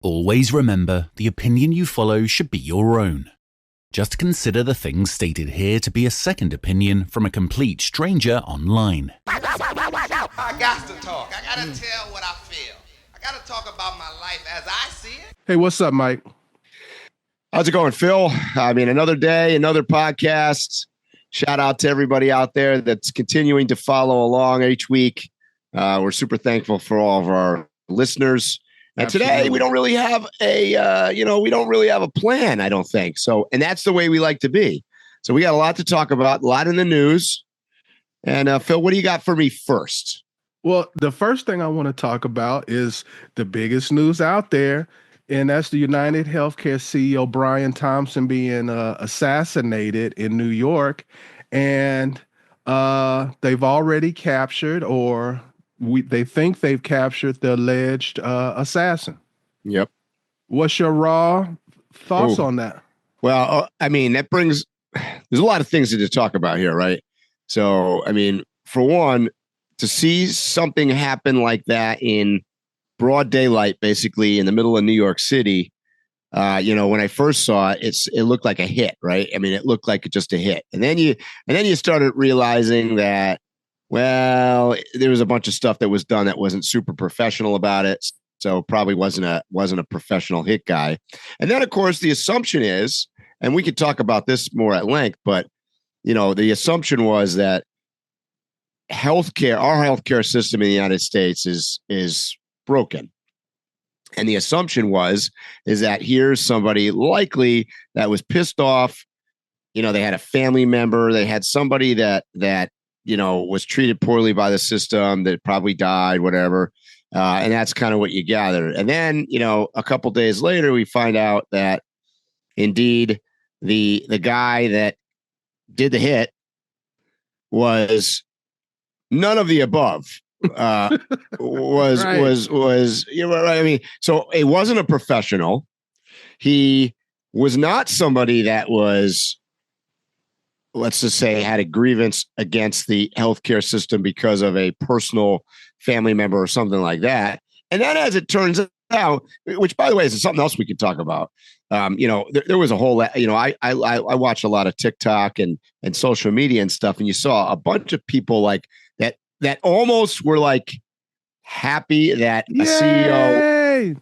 Always remember, the opinion you follow should be your own. Just consider the things stated here to be a second opinion from a complete stranger online. I got to talk. I got to tell what I feel. I got to talk about my life as I see it. Hey, what's up, Mike? How's it going, Phil? I mean, another day, another podcast. Shout out to everybody out there that's continuing to follow along each week. We're super thankful for all of our listeners. And Absolutely. Today we don't really have a plan, I don't think. So, and that's the way we like to be. So we got a lot to talk about, a lot in the news. And Phil, what do you got for me first? Well, the first thing I want to talk about is the biggest news out there, and that's the Unitedhealthcare CEO Brian Thompson being assassinated in New York, and they've already captured, or they think they've captured the alleged assassin. Yep. What's your raw thoughts on that? Well, I mean, there's a lot of things to talk about here, right? So, I mean, for one, to see something happen like that in broad daylight, basically in the middle of New York City, when I first saw it, it looked like a hit, right? I mean, it looked like just a hit. And then you started realizing that, well, there was a bunch of stuff that was done that wasn't super professional about it. So probably wasn't a professional hit guy. And then, of course, the assumption is, and we could talk about this more at length, but the assumption was that our healthcare system in the United States is broken. And the assumption is that here's somebody likely that was pissed off. They had a family member, they had somebody that was treated poorly by the system, that probably died, whatever. And that's kind of what you gather. And then, a couple days later, we find out that indeed the guy that did the hit was none of the above. Was I mean, so it wasn't a professional. He was not somebody that was, let's just say, had a grievance against the healthcare system because of a personal family member or something like that. And then, as it turns out, which, by the way, is something else we could talk about. There was a whole, I watch a lot of TikTok and social media and stuff, and you saw a bunch of people like that almost were like happy that a CEO.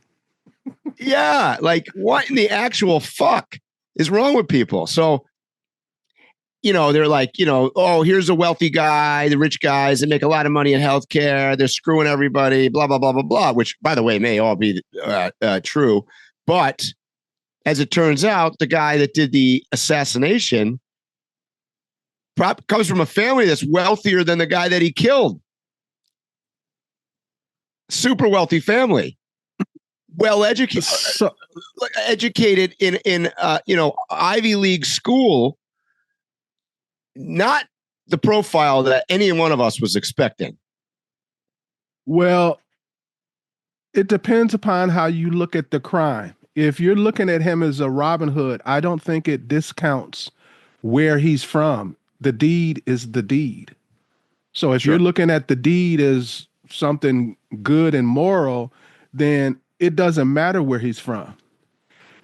Yeah. Like, what in the actual fuck is wrong with people? So, they're like, oh, here's a wealthy guy, the rich guys that make a lot of money in healthcare. They're screwing everybody, blah, blah, blah, blah, blah, which, by the way, may all be true. But as it turns out, the guy that did the assassination comes from a family that's wealthier than the guy that he killed. Super wealthy family. Well educated, educated in Ivy League school. Not the profile that any one of us was expecting. Well, it depends upon how you look at the crime. If you're looking at him as a Robin Hood, I don't think it discounts where he's from. The deed is the deed. So if you're looking at the deed as something good and moral, then it doesn't matter where he's from.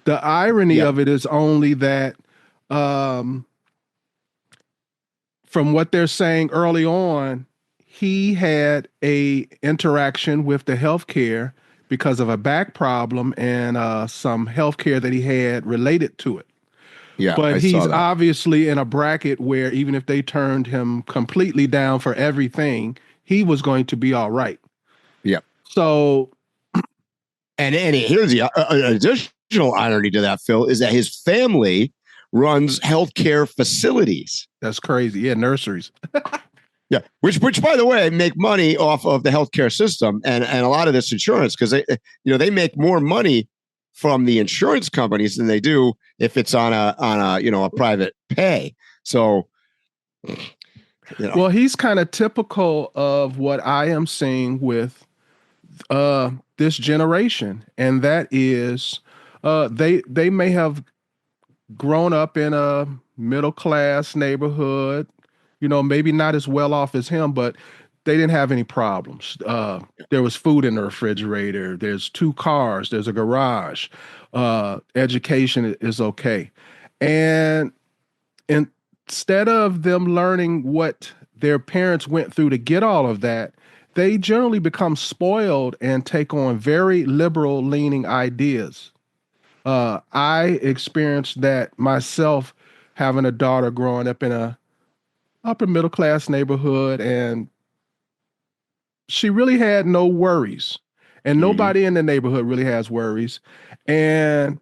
The irony of it is only that from what they're saying early on, he had a interaction with the healthcare because of a back problem and some healthcare that he had related to it. Yeah, but he's obviously in a bracket where even if they turned him completely down for everything, he was going to be all right. Yeah. So, and here's the additional irony to that, Phil, is that his family runs healthcare facilities. That's crazy. Yeah, nurseries. Yeah, which by the way make money off of the healthcare system and a lot of this insurance, because they make more money from the insurance companies than they do if it's on a private pay. So, well, he's kind of typical of what I am seeing with this generation, and that is they may have grown up in a middle class neighborhood, maybe not as well off as him, but they didn't have any problems. There was food in the refrigerator. There's 2 cars. There's a garage. Education is okay. And instead of them learning what their parents went through to get all of that, they generally become spoiled and take on very liberal leaning ideas. I experienced that myself, having a daughter growing up in a upper middle class neighborhood, and she really had no worries, and nobody in the neighborhood really has worries. And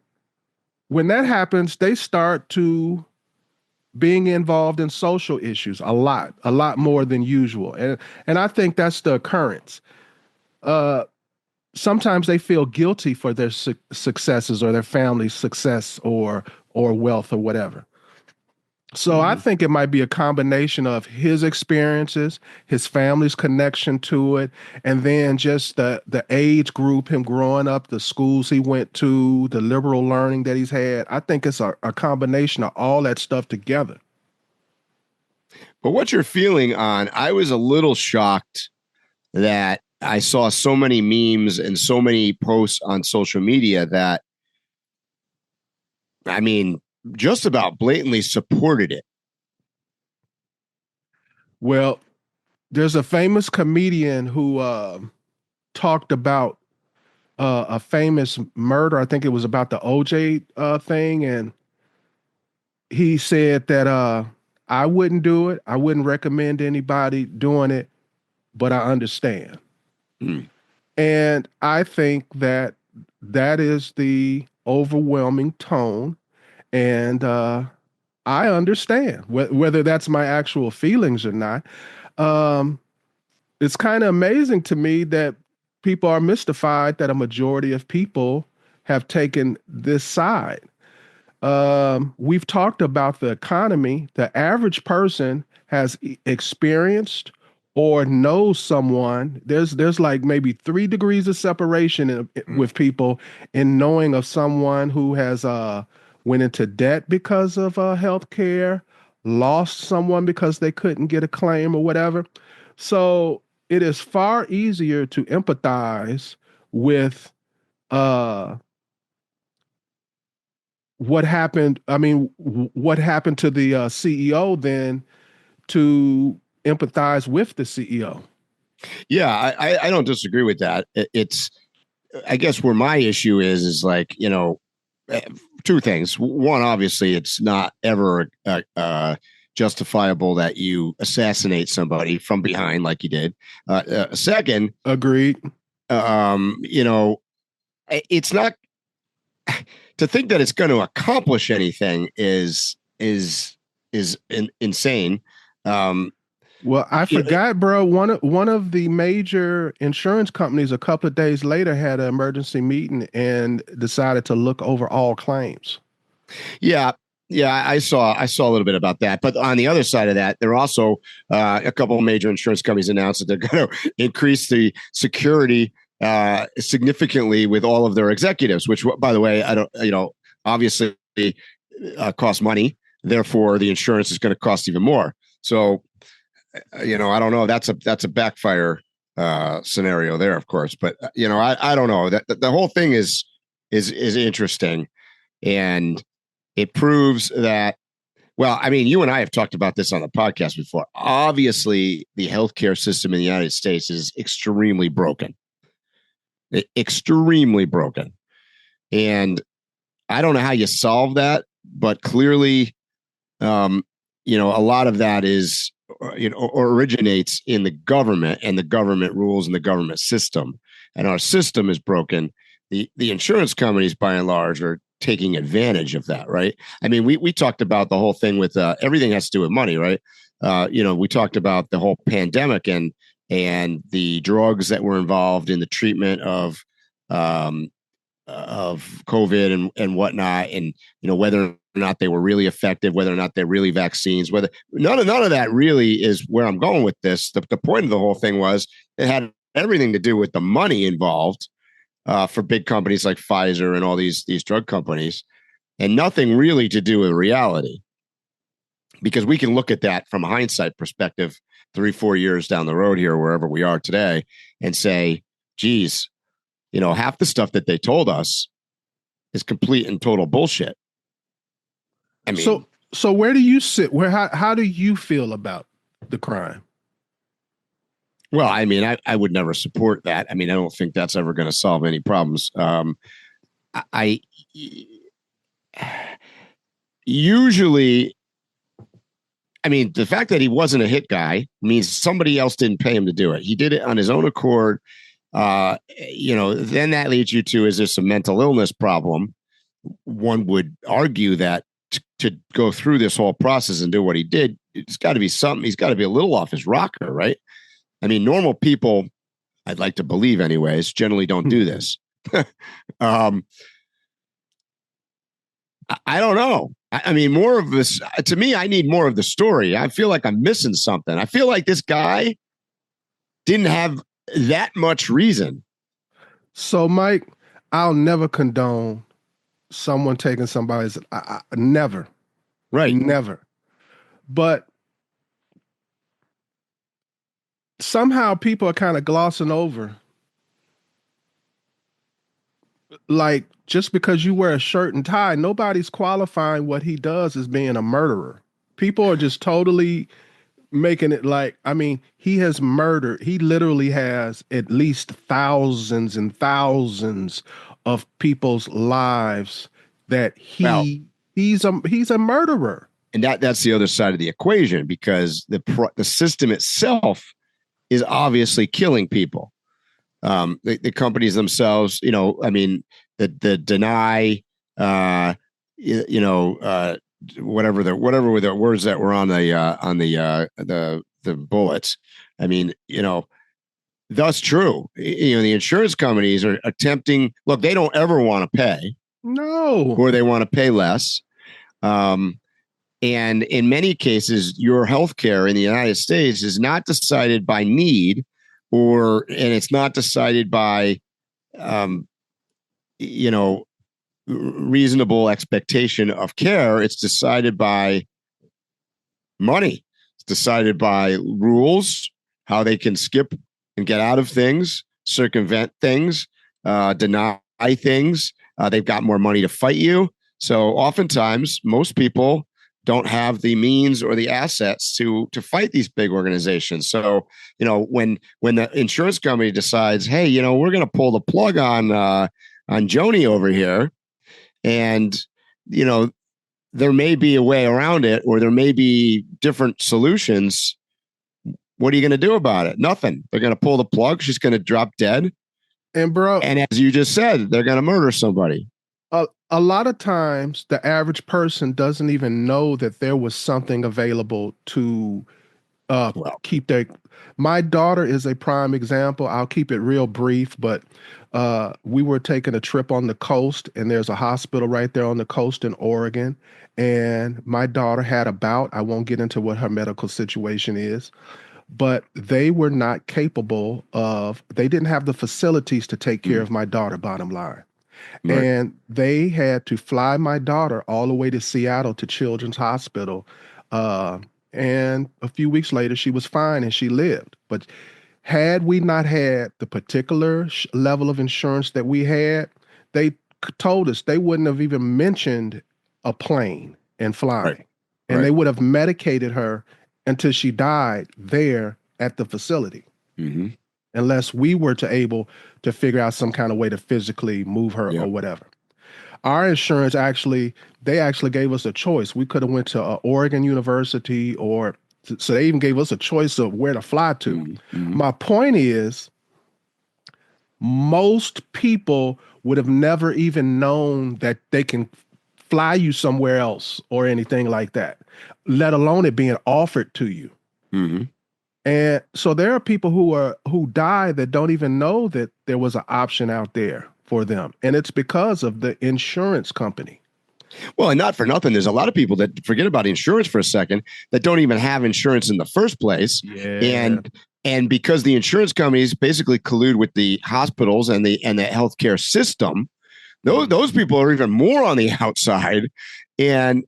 when that happens, they start to being involved in social issues a lot more than usual. And I think that's the occurrence. Sometimes they feel guilty for their successes or their family's success or wealth or whatever. So I think it might be a combination of his experiences, his family's connection to it, and then just the age group, him growing up, the schools he went to, the liberal learning that he's had. I think it's a combination of all that stuff together. But what you're feeling on, I was a little shocked that I saw so many memes and so many posts on social media that, I mean, just about blatantly supported it. Well, there's a famous comedian who talked about a famous murder. I think it was about the OJ thing. And he said that I wouldn't do it. I wouldn't recommend anybody doing it, but I understand. And I think that is the overwhelming tone. And I understand whether that's my actual feelings or not. It's kind of amazing to me that people are mystified that a majority of people have taken this side. We've talked about the economy. The average person has experienced or knows someone. There's like maybe 3 degrees of separation with people in knowing of someone who has went into debt because of health care, lost someone because they couldn't get a claim or whatever. So it is far easier to empathize with what happened. I mean, what happened to the CEO than to empathize with the CEO. Yeah, I don't disagree with that. It's, I guess where my issue is like, you know, 2 things. One, obviously, it's not ever justifiable that you assassinate somebody from behind like you did. Second, agreed. You know, it's not to think that it's going to accomplish anything is insane. Well, I forgot, bro. One of the major insurance companies a couple of days later had an emergency meeting and decided to look over all claims. Yeah, I saw a little bit about that. But on the other side of that, there are also a couple of major insurance companies announced that they're going to increase the security significantly with all of their executives. Which, by the way, I don't, you know, obviously cost money. Therefore, the insurance is going to cost even more. So, you know, I don't know. That's a backfire scenario there, of course. But you know, I don't know. That the whole thing is interesting, and it proves that. Well, I mean, you and I have talked about this on the podcast before. Obviously, the healthcare system in the United States is extremely broken, and I don't know how you solve that, but clearly, you know, a lot of that is, you know, or originates in the government and the government rules and the government system, and our system is broken. The insurance companies, by and large, are taking advantage of that, right? I mean, we talked about the whole thing with everything has to do with money, right? You know, we talked about the whole pandemic and the drugs that were involved in the treatment of COVID and whatnot, and you know, whether or not they were really effective, whether or not they're really vaccines, whether none of that really is where I'm going with this. The point of the whole thing was it had everything to do with the money involved for big companies like Pfizer and all these drug companies, and nothing really to do with reality. Because we can look at that from a hindsight perspective 3-4 years down the road here, wherever we are today, and say, geez, half the stuff that they told us is complete and total bullshit. I mean, so where do you sit? How do you feel about the crime? Well, I mean, I would never support that. I mean, I don't think that's ever going to solve any problems. I usually, I mean, the fact that he wasn't a hit guy means somebody else didn't pay him to do it. He did it on his own accord. Then that leads you to, is this a mental illness problem? One would argue that to go through this whole process and do what he did, it's got to be something. He's got to be a little off his rocker, right? I mean, normal people, I'd like to believe anyways, generally don't do this. I don't know. I mean, more of this, to me, I need more of the story. I feel like I'm missing something. I feel like this guy didn't have that much reason. So, Mike, I'll never condone someone taking somebody's, never. Right. Never. But somehow people are kind of glossing over. Like, just because you wear a shirt and tie, nobody's qualifying what he does as being a murderer. People are just totally making it like, I mean, he has murdered. He literally has at least thousands and thousands of people's lives that he's a murderer. And that's the other side of the equation, because the system itself is obviously killing people. The companies themselves, I mean, the deny, whatever were the words that were on the bullets. I mean, that's true. The insurance companies are attempting. Look, they don't ever want to pay. No, or they want to pay less. And in many cases, your healthcare in the United States is not decided by need, and it's not decided by, reasonable expectation of care. It's decided by money. It's decided by rules, how they can skip and get out of things, circumvent things, deny things. They've got more money to fight you. So oftentimes, most people don't have the means or the assets to fight these big organizations. So, when the insurance company decides, hey, we're going to pull the plug on Joni over here, and, there may be a way around it, or there may be different solutions. What are you going to do about it? Nothing. They're going to pull the plug. She's going to drop dead. And as you just said, they're going to murder somebody. A lot of times, the average person doesn't even know that there was something available to keep their. My daughter is a prime example. I'll keep it real brief, but we were taking a trip on the coast, and there's a hospital right there on the coast in Oregon. And my daughter had a bout. I won't get into what her medical situation is, but they were not capable of. They didn't have the facilities to take care of my daughter. Bottom line. Right. And they had to fly my daughter all the way to Seattle to Children's Hospital. And a few weeks later, she was fine and she lived. But had we not had the particular level of insurance that we had, they told us they wouldn't have even mentioned a plane and flying. Right. And they would have medicated her until she died there at the facility. Mm-hmm. Unless we were able to figure out some kind of way to physically move her or whatever. Our insurance they actually gave us a choice. We could have went to Oregon University, so they even gave us a choice of where to fly to. Mm-hmm. My point is, most people would have never even known that they can fly you somewhere else or anything like that, let alone it being offered to you. Mm-hmm. And so there are people who die that don't even know that there was an option out there for them. And it's because of the insurance company. Well, and not for nothing, there's a lot of people that forget about insurance for a second that don't even have insurance in the first place. Yeah. And because the insurance companies basically collude with the hospitals and the healthcare system, those people are even more on the outside. And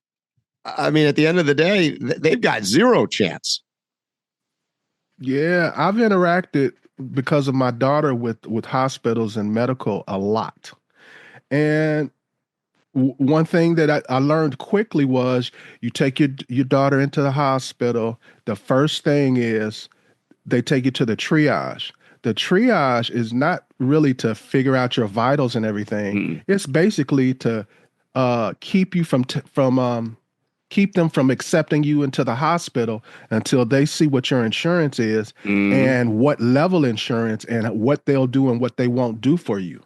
I mean, at the end of the day, they've got zero chance. Yeah, I've interacted because of my daughter with hospitals and medical a lot. And one thing that I learned quickly was you take your daughter into the hospital. The first thing is they take you to the triage. The triage is not really to figure out your vitals and everything. It's basically to keep you keep them from accepting you into the hospital until they see what your insurance is and what level insurance and what they'll do and what they won't do for you.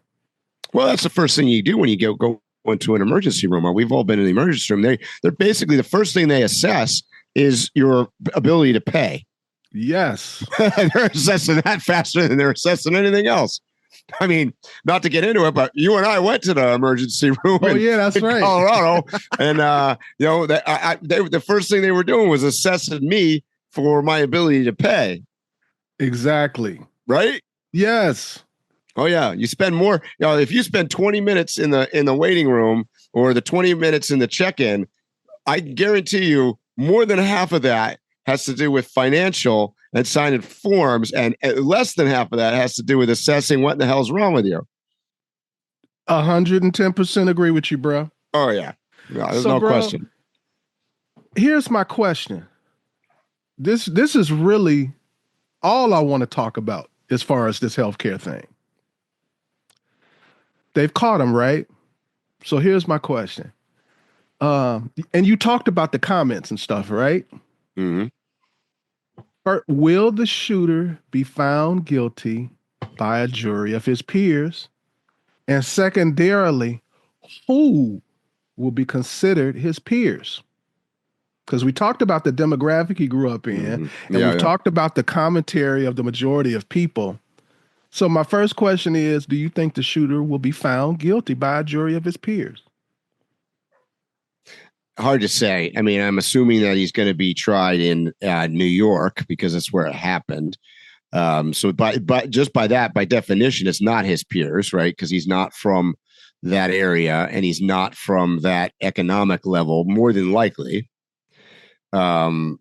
Well, that's the first thing you do when you go into an emergency room. We've all been in the emergency room. They're basically the first thing they assess is your ability to pay. Yes. They're assessing that faster than they're assessing anything else. I mean, not to get into it, but you and I went to the emergency room that's in right. Colorado. And, the first thing they were doing was assessing me for my ability to pay. Exactly. Right? Yes. Oh, yeah. You spend more. If you spend 20 minutes in the waiting room or the 20 minutes in the check-in, I guarantee you more than half of that has to do with financial and signing forms, and less than half of that has to do with assessing what the hell's wrong with you. 110% agree with you, bro. Oh, yeah. There's no question. Here's my question. This is really all I want to talk about as far as this healthcare thing. They've caught him, right? So here's my question. And you talked about the comments and stuff, right? Mm-hmm. Will the shooter be found guilty by a jury of his peers? And secondarily, who will be considered his peers? Because we talked about the demographic he grew up in, and we've talked about the commentary of the majority of people. So my first question is, do you think the shooter will be found guilty by a jury of his peers? Hard to say. I mean, I'm assuming that he's going to be tried in New York because that's where it happened. So by definition, it's not his peers, right? Because he's not from that area and he's not from that economic level, more than likely. Yes.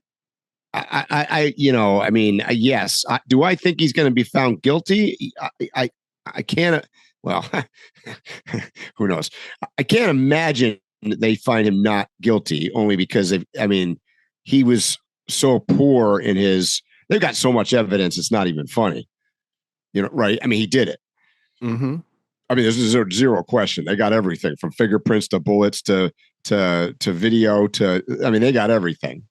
Do I think he's going to be found guilty? I can't. Well, who knows? I can't imagine they find him not guilty only because he was so poor in his. They've got so much evidence; it's not even funny. Right? I mean, he did it. Mm-hmm. I mean, there's zero question. They got everything from fingerprints to bullets to video to. I mean, they got everything.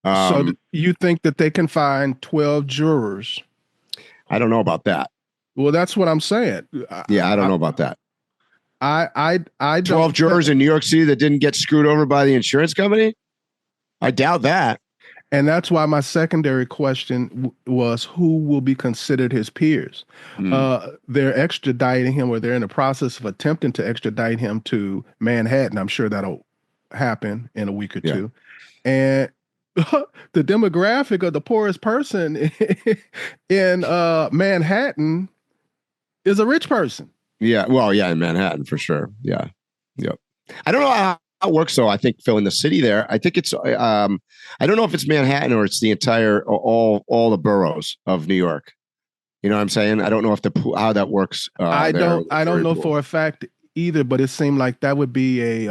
So you think that they can find 12 jurors? I don't know about that. Well, that's what I'm saying. Yeah, I don't know about that. I 12 jurors in New York City that didn't get screwed over by the insurance company? I doubt that. And that's why my secondary question was, who will be considered his peers? They're extraditing him, or they're in the process of attempting to extradite him to Manhattan. I'm sure that'll happen in a week or two. And the demographic of the poorest person in Manhattan is a rich person. Yeah, well, yeah, in Manhattan for sure. Yeah, yep. I don't know how it works though. I think Phil, in the city there, I think it's. I don't know if it's Manhattan or it's the entire all the boroughs of New York. You know what I'm saying? I don't know if how that works. I don't know for a fact either, but it seemed like that would be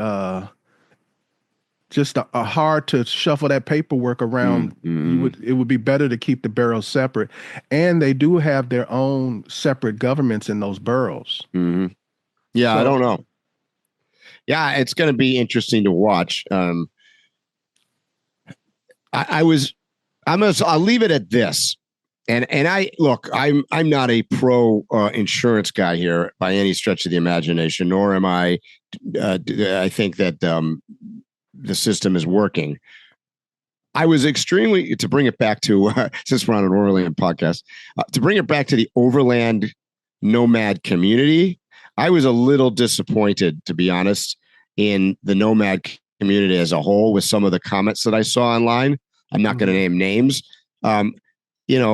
just a hard to shuffle that paperwork around. It would be better to keep the boroughs separate, and they do have their own separate governments in those boroughs. Mm-hmm. Yeah, I don't know. Yeah, it's going to be interesting to watch. I'll leave it at this. And I'm not a pro insurance guy here by any stretch of the imagination, nor am I. I think that the system is working. I was extremely, to bring it back to since we're on an Overland podcast, to bring it back to the Overland nomad community. I was a little disappointed, to be honest, in the nomad community as a whole with some of the comments that I saw online. I'm not going to name names. And by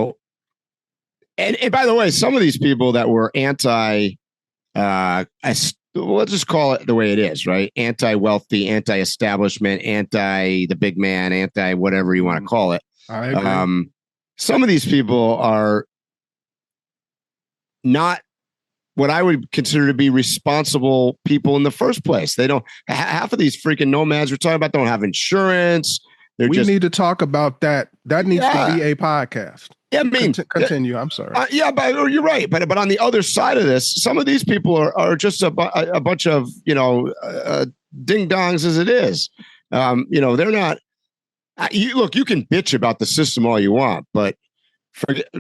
the way, some of these people that were let's just call it the way it is, right? Anti-wealthy, anti-establishment, anti the big man, anti whatever you want to call it. I agree. some of these people are not what I would consider to be responsible people in the first place. They don't, half of these freaking nomads we're talking about don't have insurance. We need to talk about that. That needs to be a podcast. Yeah, I mean, continue. I'm sorry. Yeah, but you're right. But on the other side of this, some of these people are just a bunch of, ding dongs as it is. They're not. You can bitch about the system all you want, but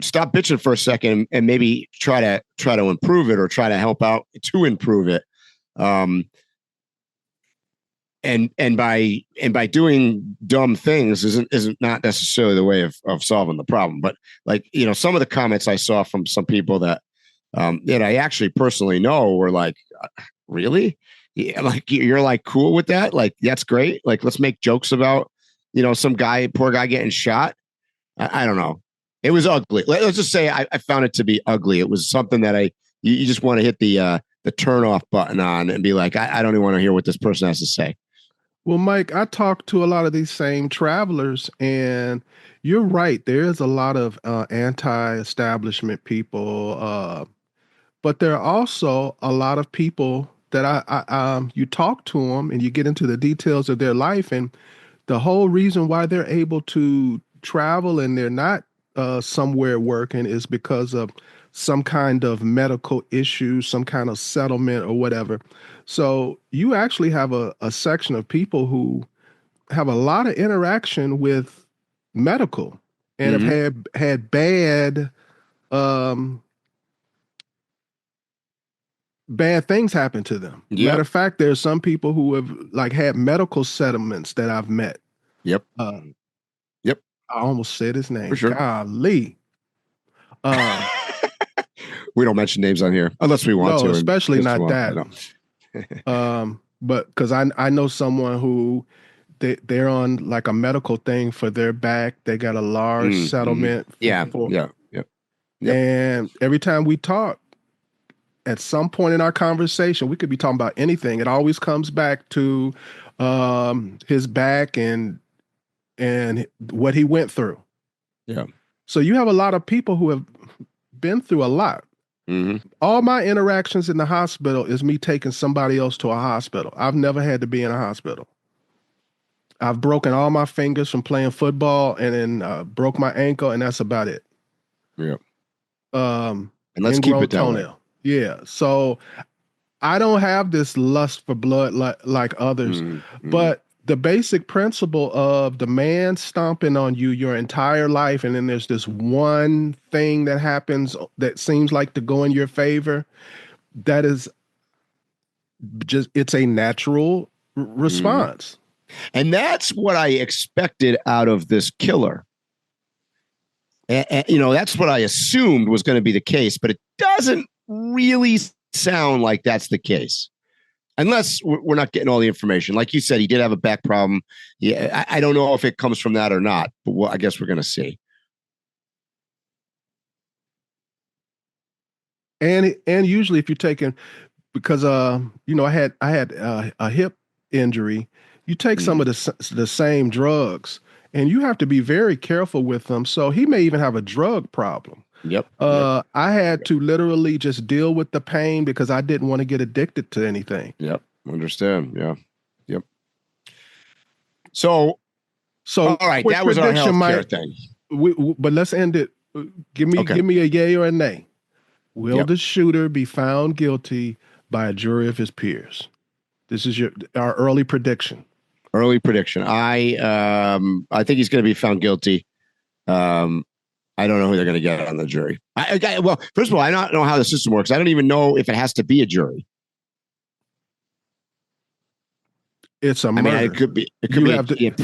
stop bitching for a second and maybe try to improve it or try to help out to improve it. And by doing dumb things isn't not necessarily the way of solving the problem. But some of the comments I saw from some people that I actually personally know were like, really? Yeah, like you're like cool with that? Like, that's great. Like, let's make jokes about, some poor guy getting shot. I don't know. It was ugly. Let's just say I found it to be ugly. It was something that you just want to hit the turn off button on and be like, I don't even want to hear what this person has to say. Well, Mike, I talked to a lot of these same travelers, and you're right. There is a lot of anti-establishment people, but there are also a lot of people that you talk to them and you get into the details of their life, and the whole reason why they're able to travel and they're not somewhere working is because of some kind of medical issue, some kind of settlement or whatever. So you actually have a section of people who have a lot of interaction with medical and have had bad things happen to them. Yep. Matter of fact, there's some people who have had medical settlements that I've met. Yep. Yep. I almost said his name. For sure. Golly. We don't mention names on here unless we want to. Especially not that. But because I know someone who they're on like a medical thing for their back. They got a large settlement. Yep. And every time we talk, at some point in our conversation, we could be talking about anything. It always comes back to his back and what he went through. Yeah. So you have a lot of people who have been through a lot. Mm-hmm. All my interactions in the hospital is me taking somebody else to a hospital. I've never had to be in a hospital. I've broken all my fingers from playing football and then broke my ankle, and that's about it. Yeah. And let's keep it that way. Yeah. So I don't have this lust for blood like others, but the basic principle of the man stomping on you your entire life, and then there's this one thing that happens that seems like to go in your favor, that is just, it's a natural response. And that's what I expected out of this killer. And, that's what I assumed was going to be the case, but it doesn't really sound like that's the case. Unless we're not getting all the information. Like you said, he did have a back problem. Yeah, I don't know if it comes from that or not, but I guess we're going to see. And usually if you're taking, because I had a hip injury, you take some of the same drugs, and you have to be very careful with them. So he may even have a drug problem. Yep. I had to literally just deal with the pain because I didn't want to get addicted to anything. Yep. Understand. Yeah. Yep. So all right, that was our healthcare thing. But let's end it. Give me a yay or a nay. Will the shooter be found guilty by a jury of his peers? This is our early prediction. Early prediction. I think he's going to be found guilty. I don't know who they're going to get on the jury. Well, first of all, I don't know how the system works. I don't even know if it has to be a jury. It's a murder. I mean, it could be.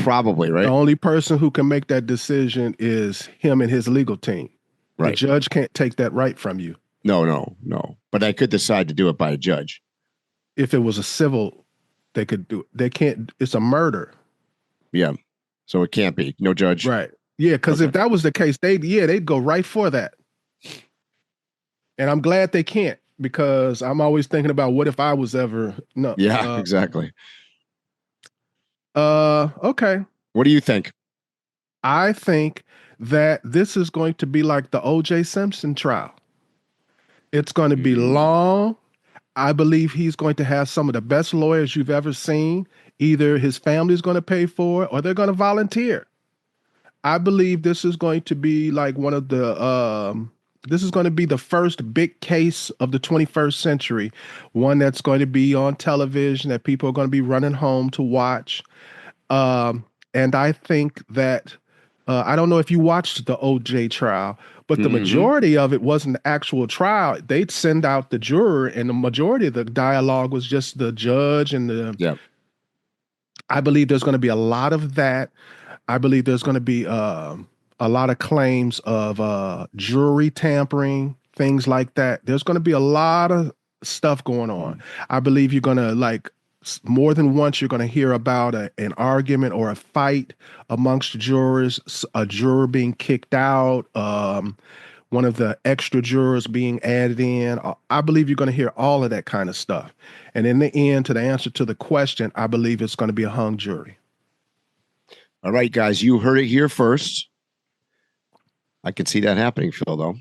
Probably, right? The only person who can make that decision is him and his legal team. Right. The judge can't take that right from you. No. But they could decide to do it by a judge. If it was a civil, they could do it. They can't. It's a murder. Yeah. So it can't be. No judge. Right. Yeah, because if that was the case, they'd go right for that. And I'm glad they can't, because I'm always thinking about what if I was ever exactly. Okay. What do you think? I think that this is going to be like the O.J. Simpson trial. It's going to be long. I believe he's going to have some of the best lawyers you've ever seen. Either his family's going to pay for it or they're going to volunteer. I believe this is going to be like one of the this is going to be the first big case of the 21st century, one that's going to be on television that people are going to be running home to watch. And I think that I don't know if you watched the OJ trial, but the majority of it wasn't the actual trial. They'd send out the juror, and the majority of the dialogue was just the judge and the. Yeah. I believe there's going to be a lot of that. I believe there's going to be a lot of claims of jury tampering, things like that. There's going to be a lot of stuff going on. I believe you're going to more than once you're going to hear about an argument or a fight amongst jurors, a juror being kicked out, one of the extra jurors being added in. I believe you're going to hear all of that kind of stuff. And in the end, to the answer to the question, I believe it's going to be a hung jury. All right, guys, you heard it here first. I can see that happening, Phil, though.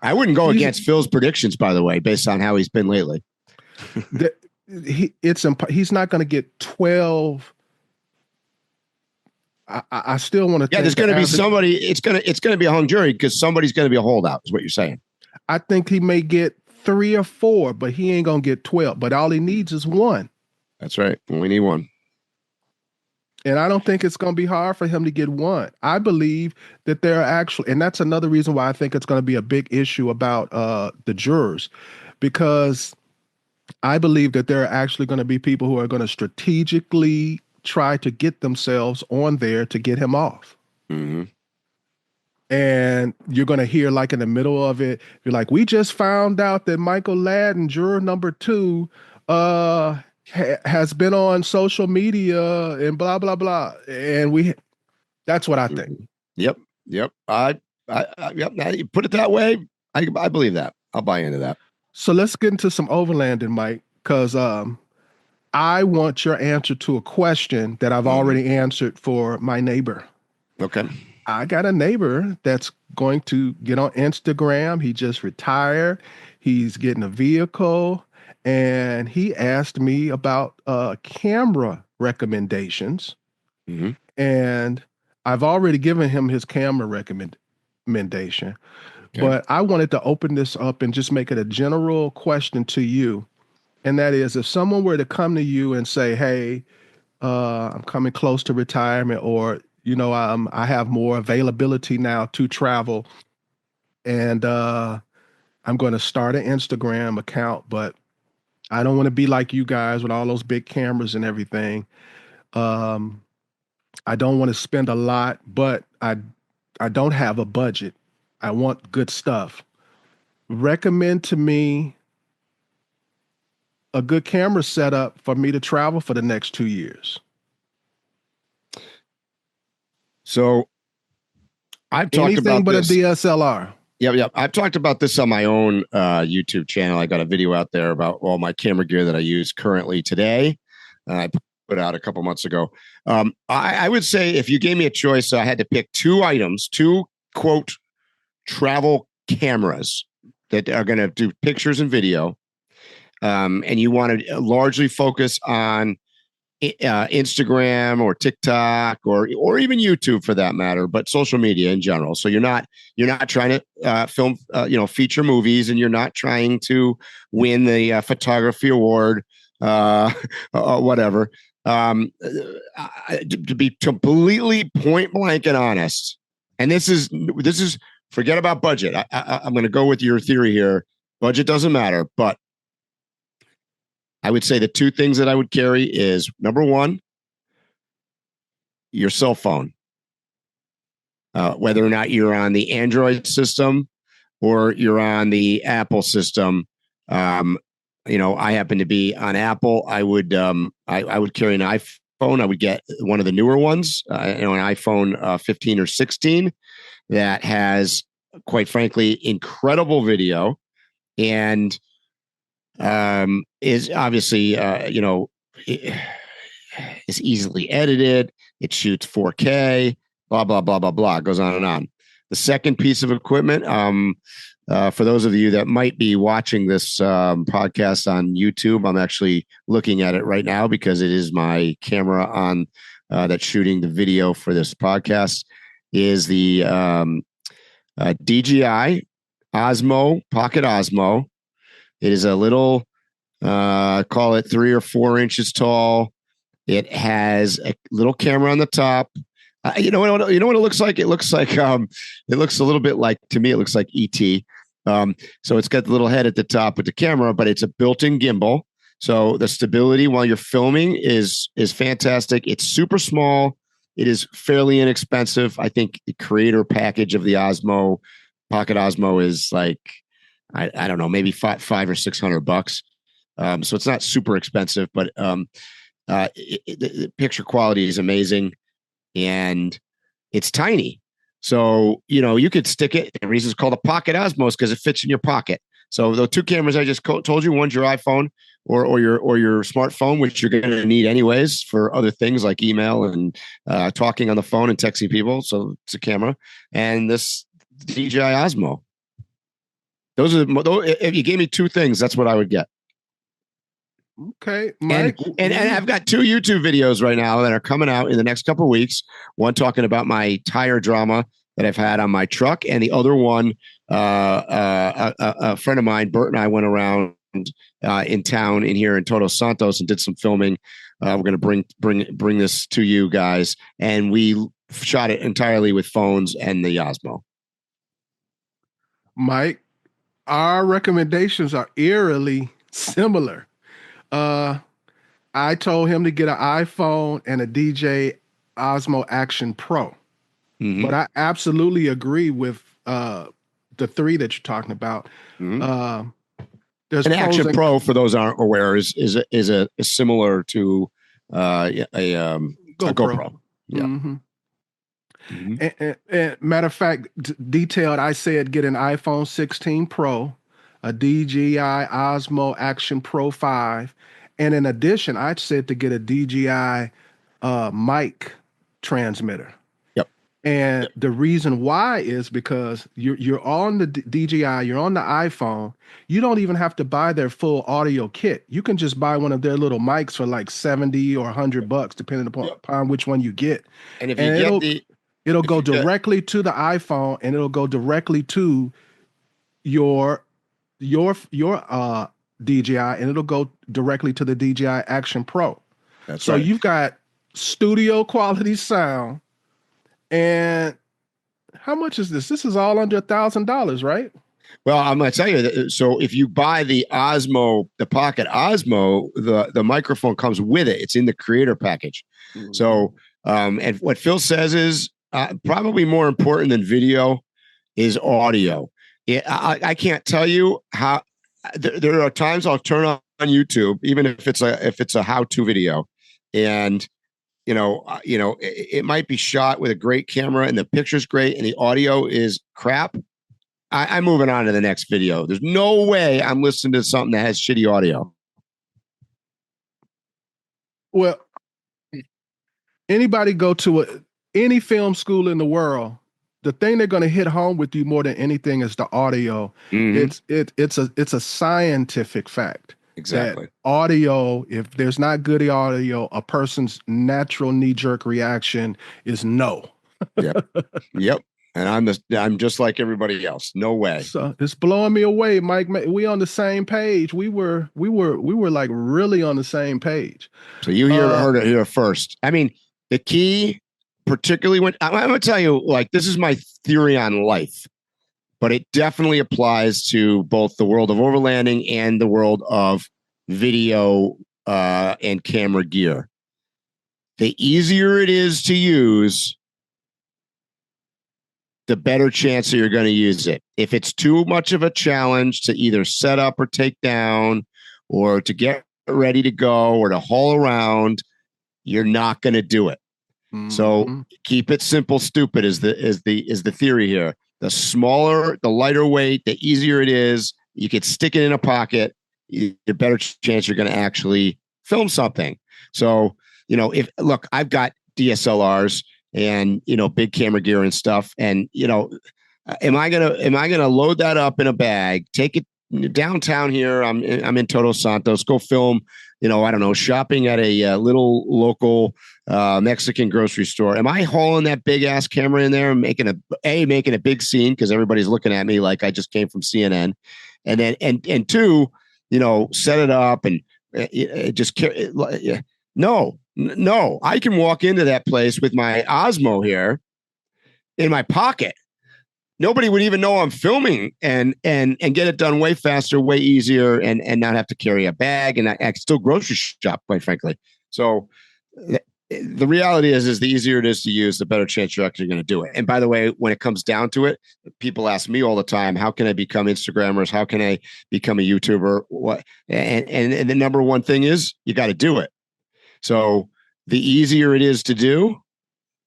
I wouldn't go against Phil's predictions, by the way, based on how he's been lately. He's not going to get 12. I still want to. Yeah, there's going to be somebody. It's going to be a hung jury because somebody's going to be a holdout. Is what you're saying? I think he may get 3 or 4, but he ain't going to get 12. But all he needs is 1. That's right. We need 1. And I don't think it's going to be hard for him to get 1. I believe that there are actually, and that's another reason why I think it's going to be a big issue about the jurors, because I believe that there are actually going to be people who are going to strategically try to get themselves on there to get him off. Mm-hmm. And you're going to hear in the middle of it, you're like, we just found out that Michael LADDEN, juror number 2, has been on social media and blah, blah, blah. And that's what I think. Yep. Yep. You put it that way. I believe that. I'll buy into that. So let's get into some overlanding, Mike, because I want your answer to a question that I've already answered for my neighbor. Okay. I got a neighbor that's going to get on Instagram. He just retired. He's getting a vehicle. And he asked me about camera recommendations. Mm-hmm. And I've already given him his camera recommendation. Okay. But I wanted to open this up and just make it a general question to you. And that is, if someone were to come to you and say, hey, I'm coming close to retirement, or, I have more availability now to travel, and I'm going to start an Instagram account, but I don't want to be like you guys with all those big cameras and everything. I don't want to spend a lot, but I don't have a budget. I want good stuff. Recommend to me a good camera setup for me to travel for the next 2 years. So I've talked anything about but this. A DSLR. Yep. I've talked about this on my own YouTube channel. I got a video out there about all my camera gear that I use currently today. I put out a couple months ago. I would say if you gave me a choice, I had to pick 2 items, 2 quote travel cameras that are going to do pictures and video. And you want to largely focus on Instagram or TikTok or even YouTube for that matter, but social media in general. So you're not trying to film, feature movies, and you're not trying to win the photography award, whatever. To be completely point blank and honest, and this is forget about budget. I'm going to go with your theory here. Budget doesn't matter, but I would say the 2 things that I would carry is, number 1, your cell phone. Whether or not you're on the Android system or you're on the Apple system. I happen to be on Apple. I would carry an iPhone. I would get one of the newer ones, an iPhone 15 or 16 that has, quite frankly, incredible video and is obviously, is easily edited. It shoots 4K. blah, blah, blah, blah, blah. It goes on and on. The second piece of equipment, for those of you that might be watching this podcast on YouTube, I'm actually looking at it right now because it is my camera on that's shooting the video for this podcast, is the DJI Osmo, Pocket Osmo. It is a little, call it 3 or 4 inches tall. It has a little camera on the top. You know what it looks like? It looks like it looks a little bit like, to me, it looks like ET. So it's got the little head at the top with the camera, but it's a built-in gimbal. So the stability while you're filming is fantastic. It's super small. It is fairly inexpensive. I think the creator package of the Osmo, Pocket Osmo, is like, I don't know, maybe $500 or $600. So it's not super expensive, but the picture quality is amazing. And it's tiny. So, you could stick it. The reason it's called a Pocket Osmo is because it fits in your pocket. So the 2 cameras I just told you, one's your iPhone or your smartphone, which you're going to need anyways for other things like email and talking on the phone and texting people. So it's a camera. And this DJI Osmo. If you gave me 2 things, that's what I would get. Okay, Mike. And I've got 2 YouTube videos right now that are coming out in the next couple of weeks. One talking about my tire drama that I've had on my truck, and the other one, a friend of mine, Bert, and I went around in town here in Todos Santos and did some filming. We're going to bring this to you guys, and we shot it entirely with phones and the Osmo. Mike, our recommendations are eerily similar. I told him to get an iPhone and a DJI Osmo Action Pro. Mm-hmm. But I absolutely agree with the 3 that you're talking about. Mm-hmm. There's an Action Pro, for those aren't aware, is similar to a GoPro. Yeah. Mm-hmm. Mm-hmm. And matter of fact, detailed, I said get an iPhone 16 Pro, a DJI Osmo Action Pro 5. And in addition, I said to get a DJI mic transmitter. Yep. And the reason why is because you're on the DJI, you're on the iPhone. You don't even have to buy their full audio kit. You can just buy one of their little mics for like $70 or $100, depending upon which one you get. And if you it'll go directly to the iPhone, and it'll go directly to your DJI, and it'll go directly to the DJI Action Pro. That's so right. You've got studio quality sound. And how much is this? This is all under $1,000, right? Well, I'm going to tell you that. So if you buy the Osmo, the Pocket Osmo, the microphone comes with it. It's in the creator package. Mm-hmm. So, and what Phil says is probably more important than video is audio. I can't tell you how. There are times I'll turn on YouTube, even if it's a how-to video, and it might be shot with a great camera and the picture's great and the audio is crap. I'm moving on to the next video. There's no way I'm listening to something that has shitty audio. Well, anybody go to any film school in the world, the thing they're going to hit home with you more than anything is the audio. Mm-hmm. It's a scientific fact. Exactly. Audio, if there's not good audio, a person's natural knee-jerk reaction is no. Yep. And I'm just like everybody else. No way. So it's blowing me away, Mike. We on the same page. We were like really on the same page. So you heard it here first. I mean, the key, particularly when I'm going to tell you, like, this is my theory on life, but it definitely applies to both the world of overlanding and the world of video and camera gear. The easier it is to use, the better chance that you're going to use it. If it's too much of a challenge to either set up or take down or to get ready to go or to haul around, you're not going to do it. Mm-hmm. So keep it simple, stupid is the theory here. The smaller, the lighter weight, the easier it is. You could stick it in a pocket. The better chance you're going to actually film something. So, I've got DSLRs. and big camera gear and stuff. And am I gonna load that up in a bag, take it downtown here? I'm in Todos Santos. Go film, I don't know, shopping at a little local Mexican grocery store. Am I hauling that big ass camera in there and making a big scene because everybody's looking at me like I just came from CNN, and then and two, set it up and just carry. No, I can walk into that place with my Osmo here in my pocket. Nobody would even know I'm filming and get it done way faster, way easier, and not have to carry a bag, and I still grocery shop, quite frankly. So the reality is the easier it is to use, the better chance you're actually going to do it. And by the way, when it comes down to it, people ask me all the time, how can I become Instagrammers? How can I become a YouTuber? What? And the number one thing is you got to do it. So the easier it is to do,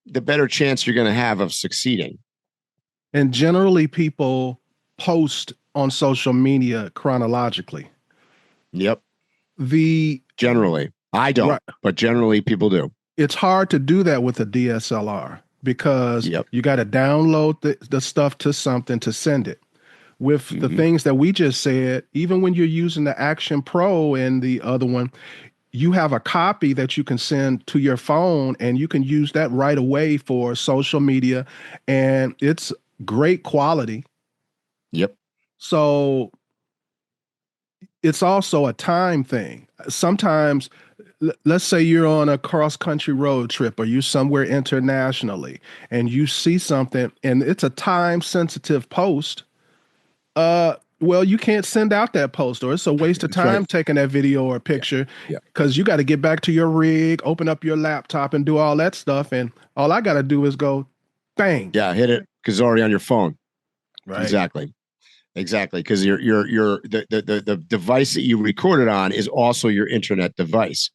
the better chance you're going to have of succeeding. And generally people post on social media chronologically. Yep. Generally. I don't, right. But generally people do. It's hard to do that with a DSLR because you got to download the stuff to something to send it. With the things that we just said, even when you're using the Action Pro and the other one, you have a copy that you can send to your phone and you can use that right away for social media, and it's great quality. Yep. So it's also a time thing. Sometimes, let's say you're on a cross-country road trip or you're somewhere internationally and you see something and it's a time-sensitive post. Well, you can't send out that post, or it's a waste of time taking that video or picture because you got to get back to your rig, open up your laptop and do all that stuff. And all I got to do is go, bang. Yeah, hit it because it's already on your phone. Right. Exactly. Because the device that you recorded on is also your internet device.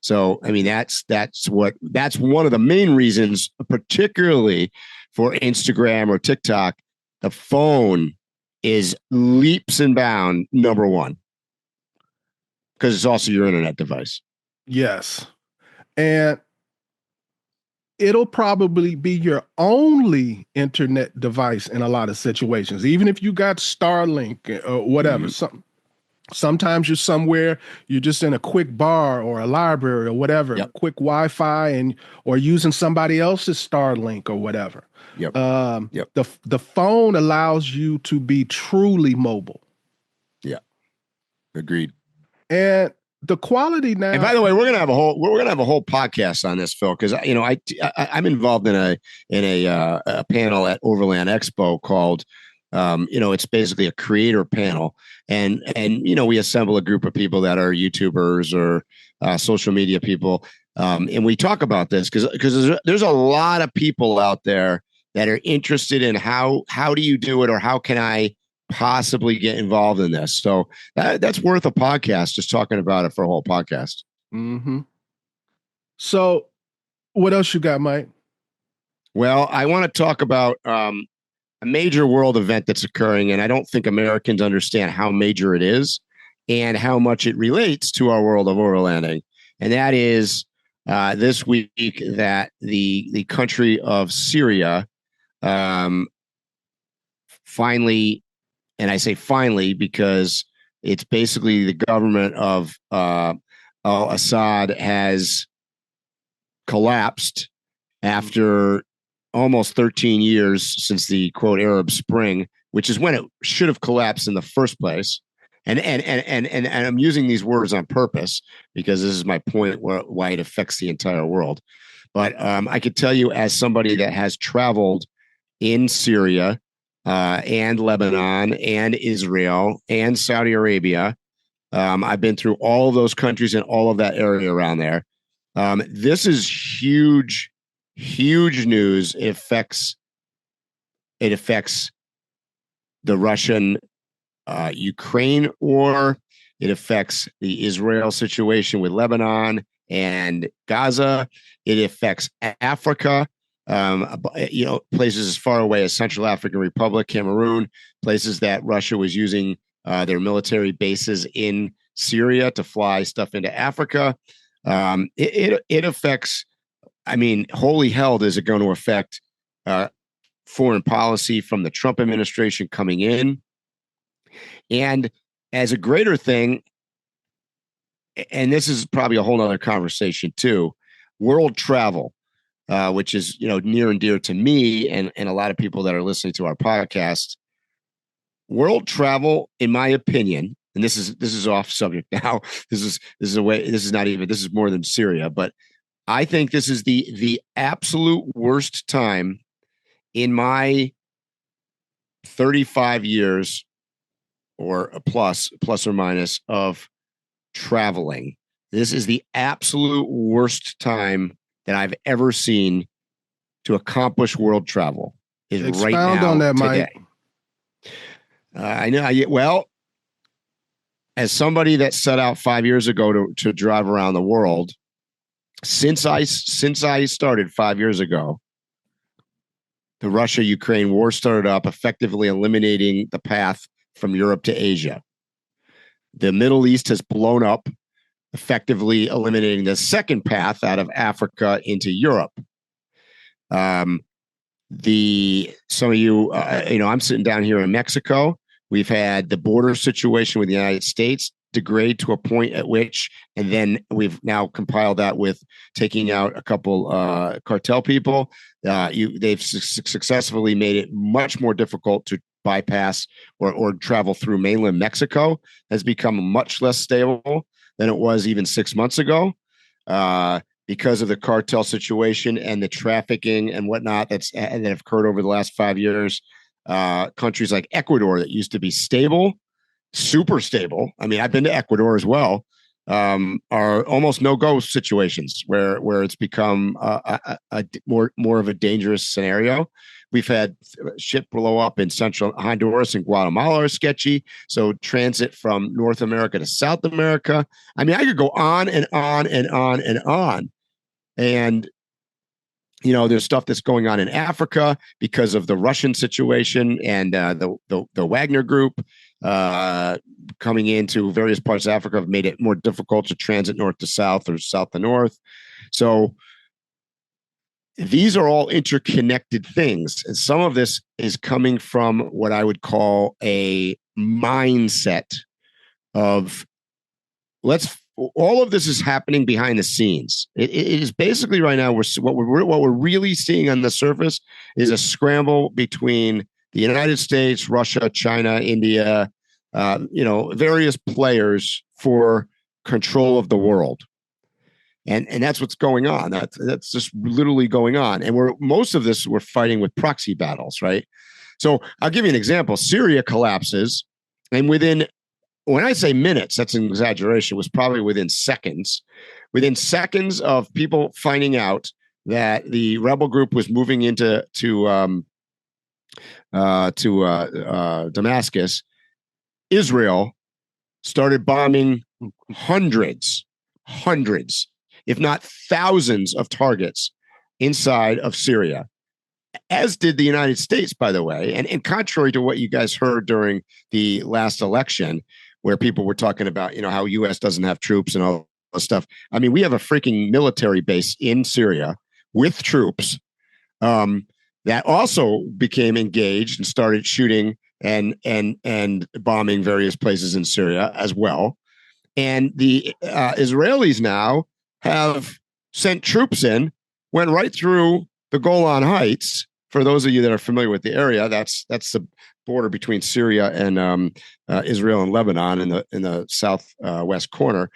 So, I mean, that's one of the main reasons, particularly for Instagram or TikTok, the phone is leaps and bounds number one because it's also your internet device. Yes. And it'll probably be your only internet device in a lot of situations, even if you got Starlink or whatever. Sometimes you're somewhere, you're just in a quick bar or a library or whatever, quick Wi-Fi, or using somebody else's Starlink or whatever. The phone allows you to be truly mobile. Yeah. Agreed. And the quality now. And by the way, we're gonna have a whole podcast on this, Phil, because I'm involved in a panel at Overland Expo called it's basically a creator panel, and we assemble a group of people that are YouTubers or social media people, and we talk about this because there's a lot of people out there that are interested in how do you do it, or how can I possibly get involved in this. So that's worth a podcast, just talking about it for a whole podcast. So what else you got, Mike? Well, I want to talk about a major world event that's occurring, and I don't think Americans understand how major it is and how much it relates to our world of overlanding. And that is this week that the country of Syria finally, and I say finally because it's basically the government of al-Assad has collapsed after almost 13 years since the quote Arab Spring, which is when it should have collapsed in the first place. And I'm using these words on purpose because this is my point why it affects the entire world. But I could tell you, as somebody that has traveled in Syria and Lebanon and Israel and Saudi Arabia, I've been through all of those countries and all of that area around there. This is huge news. It affects the Russian Ukraine war. It affects the Israel situation with Lebanon and Gaza. It affects Africa, places as far away as Central African Republic, Cameroon, places that Russia was using their military bases in Syria to fly stuff into Africa. It affects I mean, holy hell, is it going to affect foreign policy from the Trump administration coming in? And as a greater thing, and this is probably a whole nother conversation too, world travel, which is, near and dear to me and a lot of people that are listening to our podcast. World travel, in my opinion, and this is off subject now. This is more than Syria, but I think this is the absolute worst time in my 35 years or plus or minus of traveling. This is the absolute worst time that I've ever seen to accomplish world travel. Is Expound right now on that, today. Mike. I know. Well, as somebody that set out 5 years ago to drive around the world, since I started 5 years ago, the Russia-Ukraine war started up, effectively eliminating the path from Europe to Asia. The Middle East has blown up, effectively eliminating the second path out of Africa into Europe. Some of you, I'm sitting down here in Mexico. We've had the border situation with the United States degrade to a point at which, and then we've now compiled that with taking out a couple cartel people. They've successfully made it much more difficult to bypass or travel through mainland Mexico. Has become much less stable than it was even 6 months ago, because of the cartel situation and the trafficking and whatnot that have occurred over the last 5 years. Countries like Ecuador that used to be stable, super stable. I mean, I've been to Ecuador as well. Are almost no-go situations where it's become a more of a dangerous scenario. We've had shit blow up in central Honduras and Guatemala are sketchy. So transit from North America to South America. I mean, I could go on and on and on and on. And there's stuff that's going on in Africa because of the Russian situation and the Wagner group coming into various parts of Africa have made it more difficult to transit north to south or south to north. So these are all interconnected things. And some of this is coming from what I would call a mindset of all of this is happening behind the scenes. It is basically right now what we're really seeing on the surface is a scramble between the United States, Russia, China, India, various players for control of the world. And that's what's going on. That's just literally going on. And most of this, we're fighting with proxy battles, right? So I'll give you an example. Syria collapses, and when I say minutes, that's an exaggeration, it was probably within seconds. Within seconds of people finding out that the rebel group was moving into Damascus, Israel started bombing hundreds, if not thousands of targets inside of Syria, as did the United States, by the way. And contrary to what you guys heard during the last election, where people were talking about, how U.S. doesn't have troops and all this stuff. I mean, we have a freaking military base in Syria with troops that also became engaged and started shooting and bombing various places in Syria as well. And the Israelis now have sent troops in, went right through the Golan Heights. For those of you that are familiar with the area, that's the border between Syria and Israel and Lebanon in the southwest corner.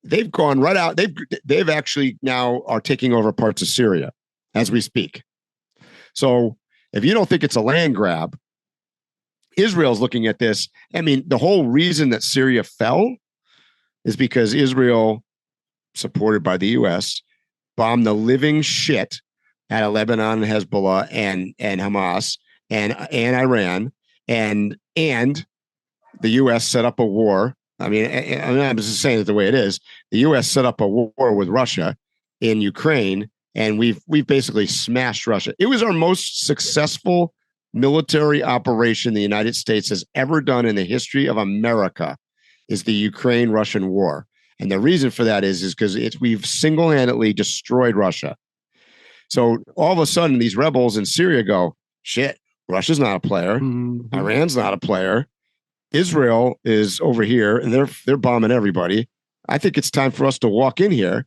They've gone right out. They've actually now are taking over parts of Syria as we speak. So if you don't think it's a land grab, Israel's looking at this. I mean, the whole reason that Syria fell is because Israel, supported by the U.S., bombed the living shit out of Lebanon and Hezbollah and Hamas and Iran, and the U.S. set up a war. I mean, I'm just saying it the way it is. The U.S. set up a war with Russia in Ukraine, and we've basically smashed Russia. It was our most successful military operation the United States has ever done in the history of America, is the Ukraine-Russian war. And the reason for that is because we've single-handedly destroyed Russia. So all of a sudden, these rebels in Syria go, shit, Russia's not a player. Mm-hmm. Iran's not a player. Israel is over here, and they're bombing everybody. I think it's time for us to walk in here.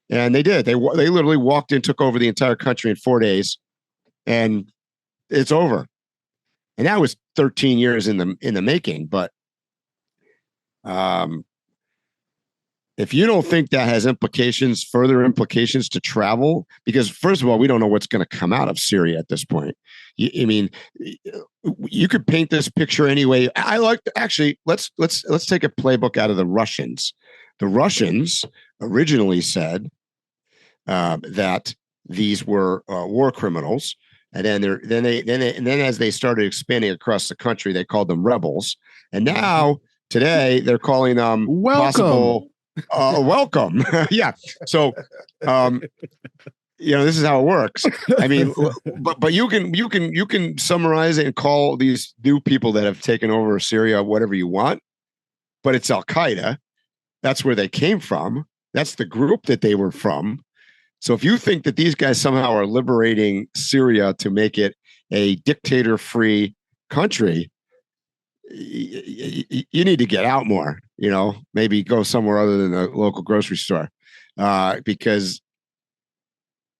And they did. They literally walked in, took over the entire country in 4 days, and it's over. And that was 13 years in the making. But if you don't think that has further implications to travel, because first of all, we don't know what's going to come out of Syria at this point. I mean, you could paint this picture anyway. Actually, let's take a playbook out of the Russians. The Russians originally said that these were war criminals, and then as they started expanding across the country, they called them rebels. And now today they're calling them possible. Welcome. Yeah. So, this is how it works. I mean, but you can summarize it and call these new people that have taken over Syria whatever you want, but it's Al Qaeda. That's where they came from. That's the group that they were from. So if you think that these guys somehow are liberating Syria to make it a dictator-free country, you need to get out more, maybe go somewhere other than the local grocery store, because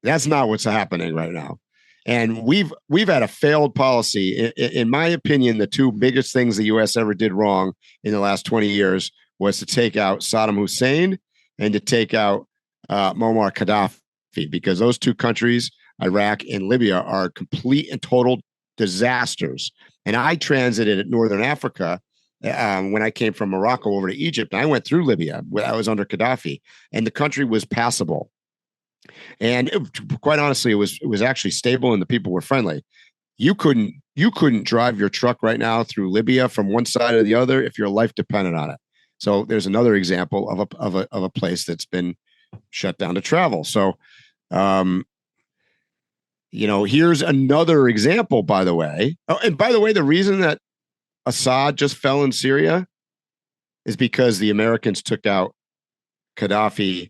that's not what's happening right now. And we've had a failed policy. In my opinion, the two biggest things the U.S. ever did wrong in the last 20 years was to take out Saddam Hussein and to take out Muammar Gaddafi, because those two countries, Iraq and Libya, are complete and total disasters. And I transited at Northern Africa when I came from Morocco over to Egypt. And I went through Libya. I was under Gaddafi, and the country was passable. And quite honestly, it was actually stable, and the people were friendly. You couldn't drive your truck right now through Libya from one side or the other if your life depended on it. So there's another example of a place that's been shut down to travel. So, here's another example, by the way. Oh, and by the way, the reason that Assad just fell in Syria is because the Americans took out Gaddafi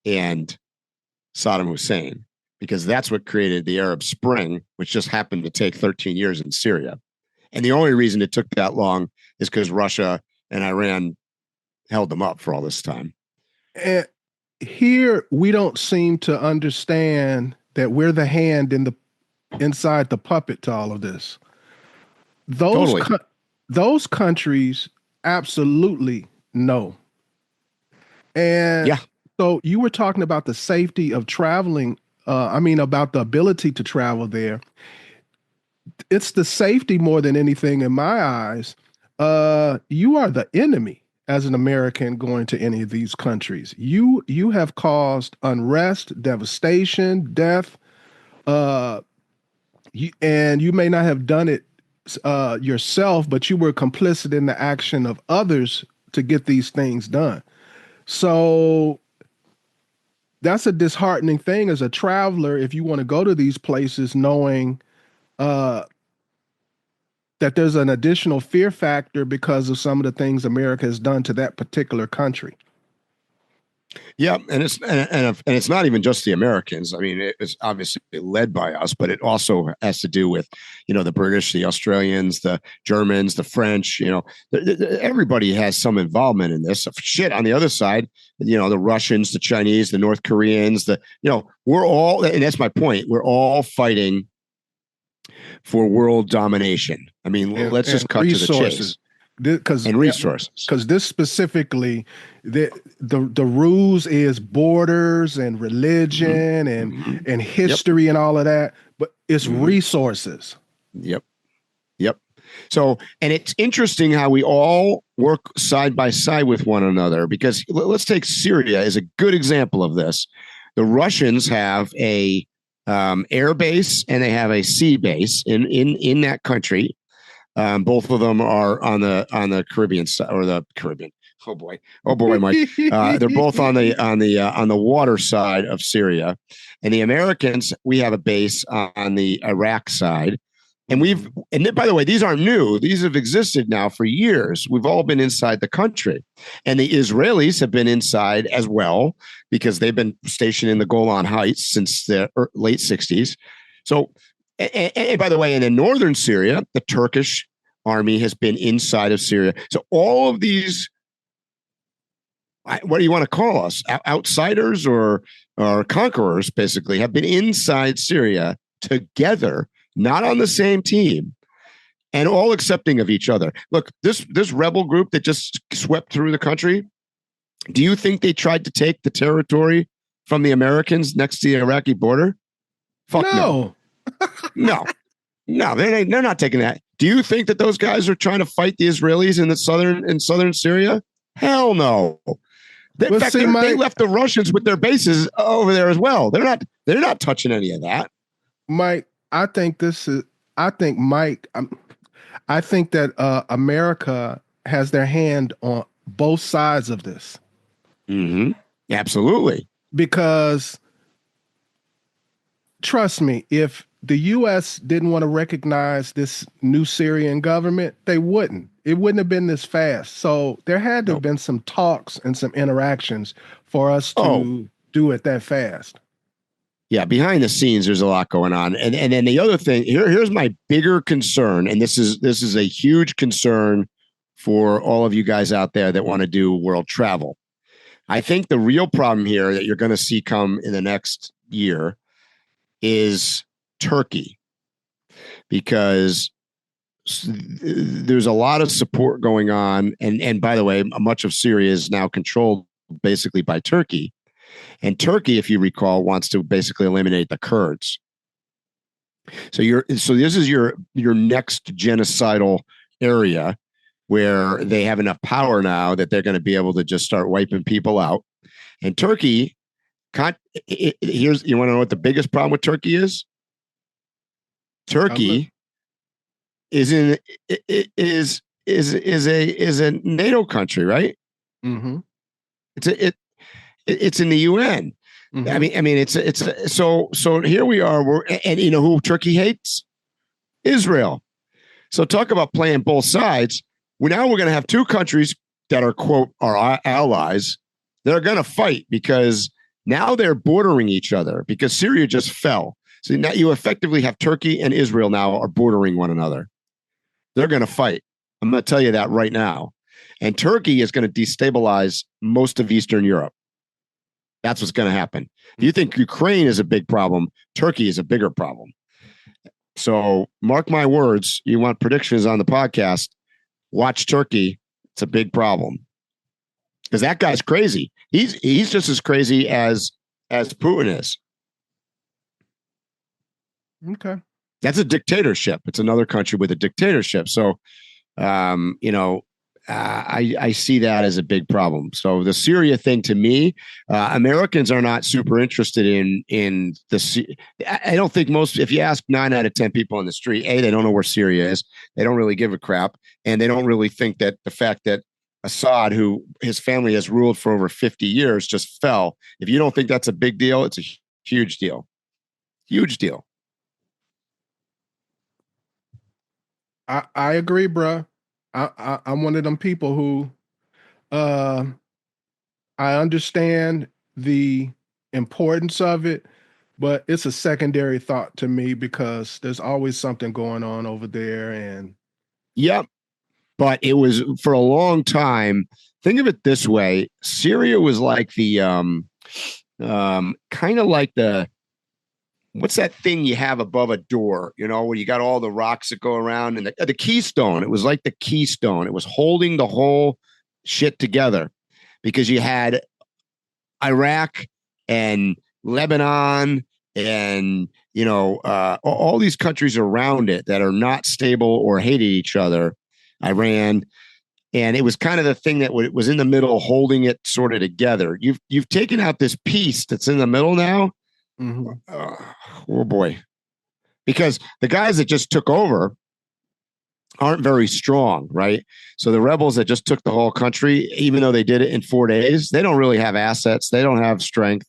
and Saddam Hussein, because that's what created the Arab Spring, which just happened to take 13 years in Syria. And the only reason it took that long is because Russia and Iran held them up for all this time. And here we don't seem to understand that we're the hand inside the puppet to all of this. Those countries absolutely know. And yeah. So you were talking about the safety of traveling. About the ability to travel there. It's the safety more than anything in my eyes. You are the enemy as an American going to any of these countries. You have caused unrest, devastation, death. And you may not have done it yourself, but you were complicit in the action of others to get these things done. So that's a disheartening thing as a traveler, if you want to go to these places knowing that there's an additional fear factor because of some of the things America has done to that particular country. Yeah, and it's not even just the Americans. I mean, it's obviously led by us, but it also has to do with, the British, the Australians, the Germans, the French. Everybody has some involvement in this. Shit, on the other side, the Russians, the Chinese, the North Koreans, we're all, and that's my point. We're all fighting for world domination. I mean, let's just cut to the chase. And resources, because this specifically, the ruse is borders and religion and history and all of that, but it's resources. Yep. So, and it's interesting how we all work side by side with one another, because let's take Syria as a good example of this. The Russians have a air base and they have a sea base in that country. Both of them are on the Caribbean side, or the Caribbean. Oh boy, Mike. They're both on the water side of Syria, and the Americans, we have a base on the Iraq side, And by the way, these aren't new. These have existed now for years. We've all been inside the country. And the Israelis have been inside as well because they've been stationed in the Golan Heights since the late 60s. So, and by the way, and in northern Syria, the Turkish army has been inside of Syria. So all of these, what do you want to call us? Outsiders or conquerors, basically, have been inside Syria together, not on the same team, and all accepting of each other. Look, this rebel group that just swept through the country, do you think they tried to take the territory from the Americans next to the Iraqi border? Fuck no. No, they're not taking that. Do you think that those guys are trying to fight the Israelis in southern Syria? Hell no. In fact, they left the Russians with their bases over there as well. They're not touching any of that. Mike, I think that America has their hand on both sides of this. Mm-hmm. Absolutely. Because trust me, if the U.S. didn't want to recognize this new Syrian government, they wouldn't. It wouldn't have been this fast. So there had to have been some talks and some interactions for us to do it that fast. Yeah, behind the scenes, there's a lot going on. And then the other thing, here's my bigger concern, and this is a huge concern for all of you guys out there that want to do world travel. I think the real problem here that you're going to see come in the next year is Turkey, because there's a lot of support going on. And by the way, much of Syria is now controlled basically by Turkey. And Turkey, if you recall, wants to basically eliminate the Kurds. So this is your next genocidal area where they have enough power now that they're going to be able to just start wiping people out. And Turkey, you want to know what the biggest problem with Turkey is? Turkey is a NATO country, right? Mm-hmm. It's in the UN. Mm-hmm. I mean, so here we are. And you know who Turkey hates? Israel. So talk about playing both sides. We're going to have two countries that are, quote, our allies. They're going to fight because now they're bordering each other because Syria just fell. So now you effectively have Turkey and Israel now are bordering one another. They're going to fight. I'm going to tell you that right now. And Turkey is going to destabilize most of Eastern Europe. That's what's going to happen. If you think Ukraine is a big problem, Turkey is a bigger problem. So mark my words. You want predictions on the podcast? Watch Turkey. It's a big problem because that guy's crazy. He's just as crazy as Putin is. Okay. That's a dictatorship. It's another country with a dictatorship. So, I see that as a big problem. So the Syria thing to me, Americans are not super interested in the. I don't think if you ask 9 out of 10 people on the street, they don't know where Syria is. They don't really give a crap. And they don't really think that the fact that Assad, who his family has ruled for over 50 years, just fell. If you don't think that's a big deal, it's a huge deal. Huge deal. I agree, bro. I'm one of them people who I understand the importance of it, but it's a secondary thought to me because there's always something going on over there. And yep. But it was for a long time. Think of it this way. Syria was like the kind of like the, what's that thing you have above a door, where you got all the rocks that go around, and the keystone. It was like the keystone. It was holding the whole shit together because you had Iraq and Lebanon and, all these countries around it that are not stable or hated each other, Iran. And it was kind of the thing that was in the middle, holding it sort of together. You've taken out this piece that's in the middle now. Mm-hmm. Oh boy, because the guys that just took over aren't very strong, right? So the rebels that just took the whole country, even though they did it in 4 days, they don't really have assets. They don't have strength.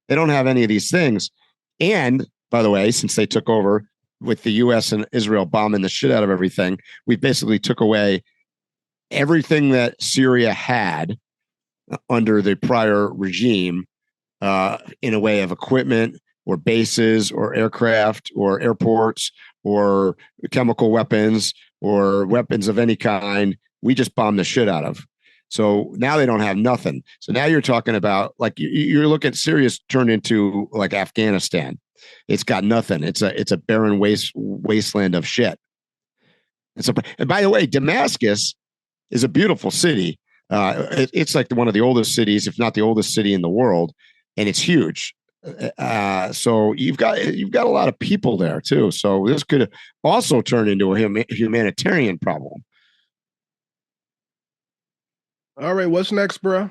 They don't have any of these things. And by the way, since they took over, with the U.S. and Israel bombing the shit out of everything, we basically took away everything that Syria had under the prior regime in a way of equipment or bases or aircraft or airports or chemical weapons or weapons of any kind. We just bombed the shit out of. So now they don't have nothing. So now you're talking about like you're looking at Syria's turned into like Afghanistan. It's got nothing. It's a barren wasteland of shit. And by the way, Damascus is a beautiful city. It's like one of the oldest cities, if not the oldest city in the world, and it's huge. So you've got a lot of people there too. So this could also turn into a humanitarian problem. All right, what's next, bro?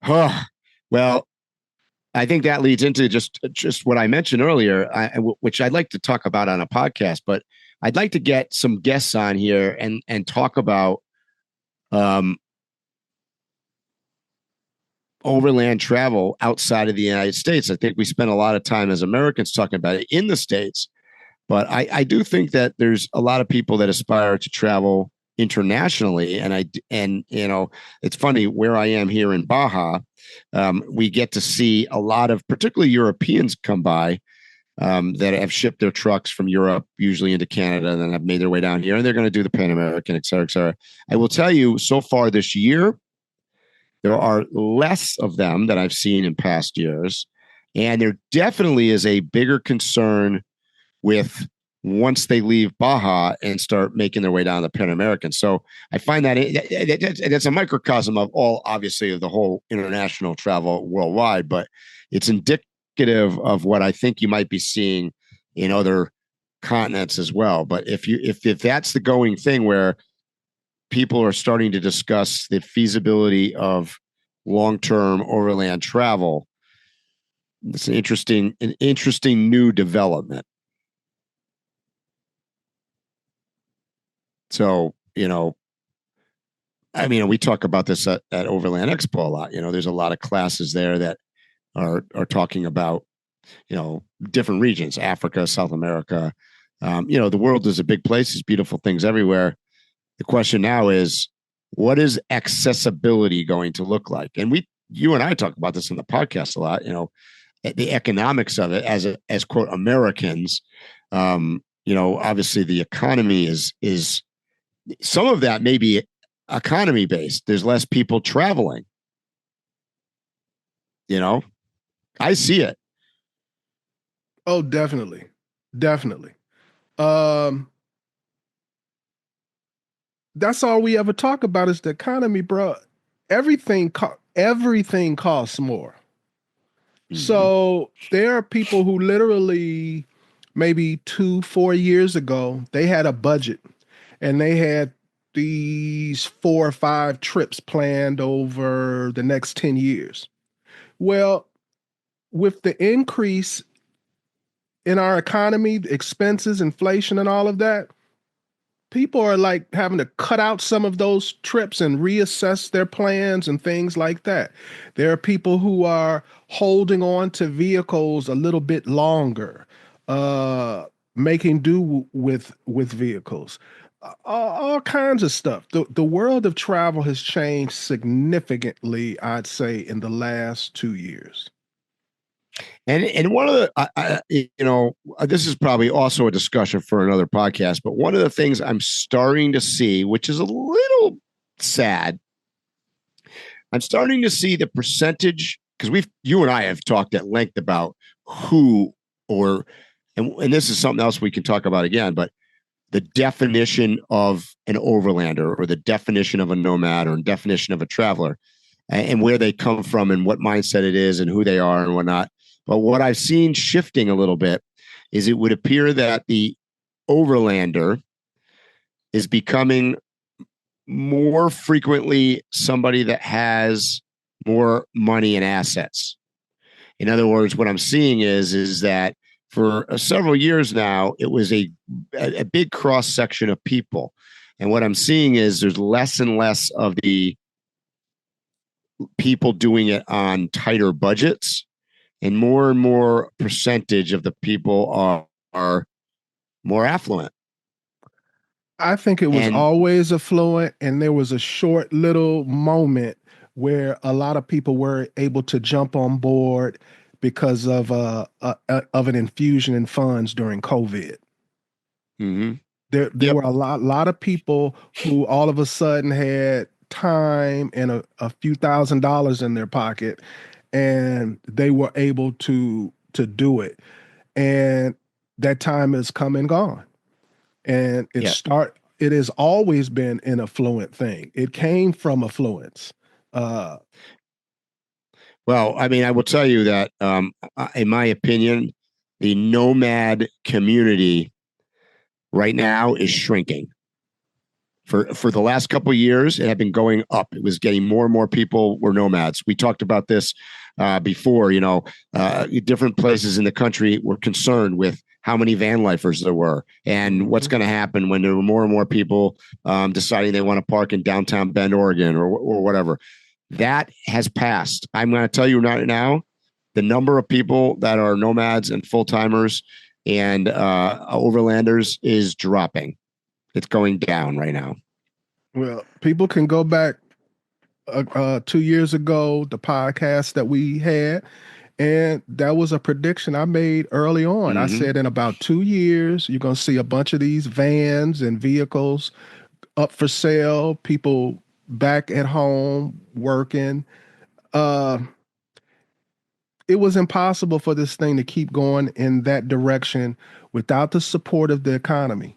Well, I think that leads into just what I mentioned earlier, which I'd like to talk about on a podcast. But I'd like to get some guests on here and talk about overland travel outside of the United States. I think we spend a lot of time as Americans talking about it in the States, but I do think that there's a lot of people that aspire to travel internationally. And you know, it's funny where I am here in Baja, we get to see a lot of particularly Europeans come by that have shipped their trucks from Europe, usually into Canada, and then have made their way down here, and they're going to do the Pan American, et cetera, et cetera. I will tell you, so far this year, there are less of them that I've seen in past years. And there definitely is a bigger concern with once they leave Baja and start making their way down the Pan American. So I find that it's a microcosm of all, obviously, of the whole international travel worldwide, but it's indicative of what I think you might be seeing in other continents as well. But if that's the going thing where people are starting to discuss the feasibility of long-term overland travel, it's an interesting new development. So, you know, I mean, we talk about this at Overland Expo a lot. You know, there's a lot of classes there that are talking about, you know, different regions, Africa, South America. You know, the world is a big place. There's beautiful things everywhere. The question now is, what is accessibility going to look like? And you and I talk about this in the podcast a lot, you know, the economics of it as quote, Americans. You know, obviously the economy is some of that may be economy based. There's less people traveling. You know, I see it. Oh, definitely. Definitely. That's all we ever talk about is the economy, bro. Everything costs more. Mm-hmm. So there are people who literally maybe 2-4 years ago, they had a budget and they had these 4 or 5 trips planned over the next 10 years. Well, with the increase in our economy, expenses, inflation, and all of that, people are like having to cut out some of those trips and reassess their plans and things like that. There are people who are holding on to vehicles a little bit longer, making do with vehicles, all kinds of stuff. The world of travel has changed significantly, I'd say, in the last 2 years. And one of the, you know, this is probably also a discussion for another podcast, but one of the things I'm starting to see, which is a little sad, I'm starting to see the percentage, because you and I have talked at length about and this is something else we can talk about again, but the definition of an overlander or the definition of a nomad or definition of a traveler and where they come from and what mindset it is and who they are and whatnot. But what I've seen shifting a little bit is it would appear that the overlander is becoming more frequently somebody that has more money and assets. In other words, what I'm seeing is that for several years now, it was a big cross section of people. And what I'm seeing is there's less and less of the people doing it on tighter budgets, and more percentage of the people are more affluent. I think it was And always affluent, and there was a short little moment where a lot of people were able to jump on board because of an infusion in funds during COVID. mhm. There Yep. were a lot of people who all of a sudden had time and a few $1,000s in their pocket, and they were able to do it. And that time has come and gone. And Yeah. it has always been an affluent thing. It came from affluence. Uh, Well, I mean, I will tell you that, in my opinion, the nomad community right now is shrinking. For the last couple of years, it had been going up. It was getting more and more people were nomads. We talked about this before. Different places in the country were concerned with how many van lifers there were and what's going to happen when there were more and more people deciding they want to park in downtown Bend, Oregon, or whatever. That has passed. I'm going to tell you right now, the number of people that are nomads and full timers and overlanders is dropping. It's going down right now. well, people can go back 2 years ago, the podcast that we had, and that was a prediction I made early on. I said in about 2 years, you're going to see a bunch of these vans and vehicles up for sale, people back at home working. Uh, it was impossible for this thing to keep going in that direction without the support of the economy.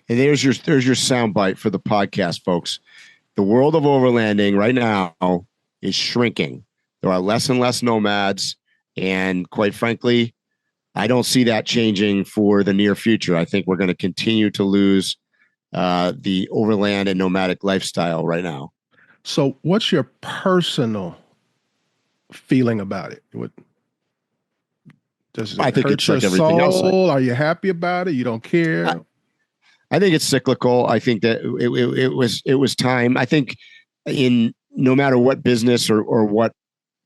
And there's your soundbite for the podcast, folks. The world of overlanding right now is shrinking. There are less and less nomads, and quite frankly, I don't see that changing for the near future. I think we're going to continue to lose the overland and nomadic lifestyle right now. So, what's your personal feeling about it? Does it I think hurt it's your like everything else. soul? Are you happy about it? You don't care? I think it's cyclical. I think that it was time. I think in no matter what business or what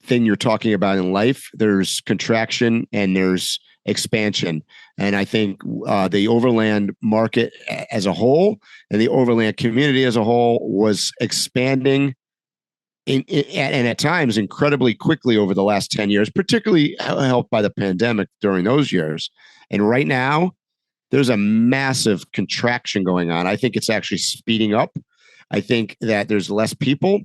thing you're talking about in life, there's contraction and there's expansion. And I think the overland market as a whole and the overland community as a whole was expanding and at times incredibly quickly over the last 10 years, particularly helped by the pandemic during those years. And right now, there's a massive contraction going on. I think it's actually speeding up. I think that there's less people.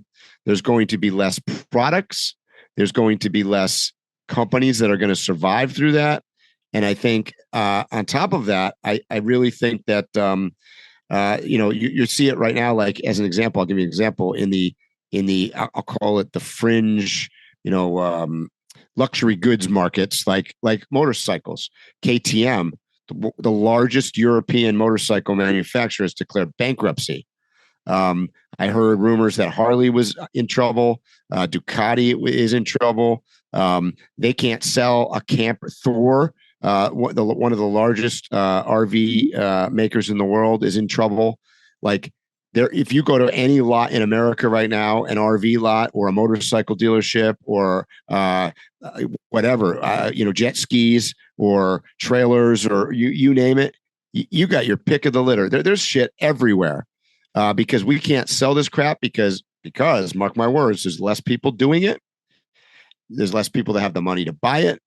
There's going to be less products. There's going to be less companies that are going to survive through that. And I think on top of that, I really think that, you see it right now, like as an example, I'll give you an example in the, I'll call it the fringe, luxury goods markets, like motorcycles. KTM, the largest European motorcycle manufacturer, has declared bankruptcy. I heard rumors that Harley was in trouble. Ducati is in trouble. They can't sell a camper. Thor, one of the largest RV makers in the world, is in trouble. Like there, if you go to any lot in America right now, an RV lot or a motorcycle dealership or whatever, jet skis or trailers or you name it, you got your pick of the litter. There's shit everywhere because we can't sell this crap because mark my words, there's less people doing it. There's less people that have the money to buy it.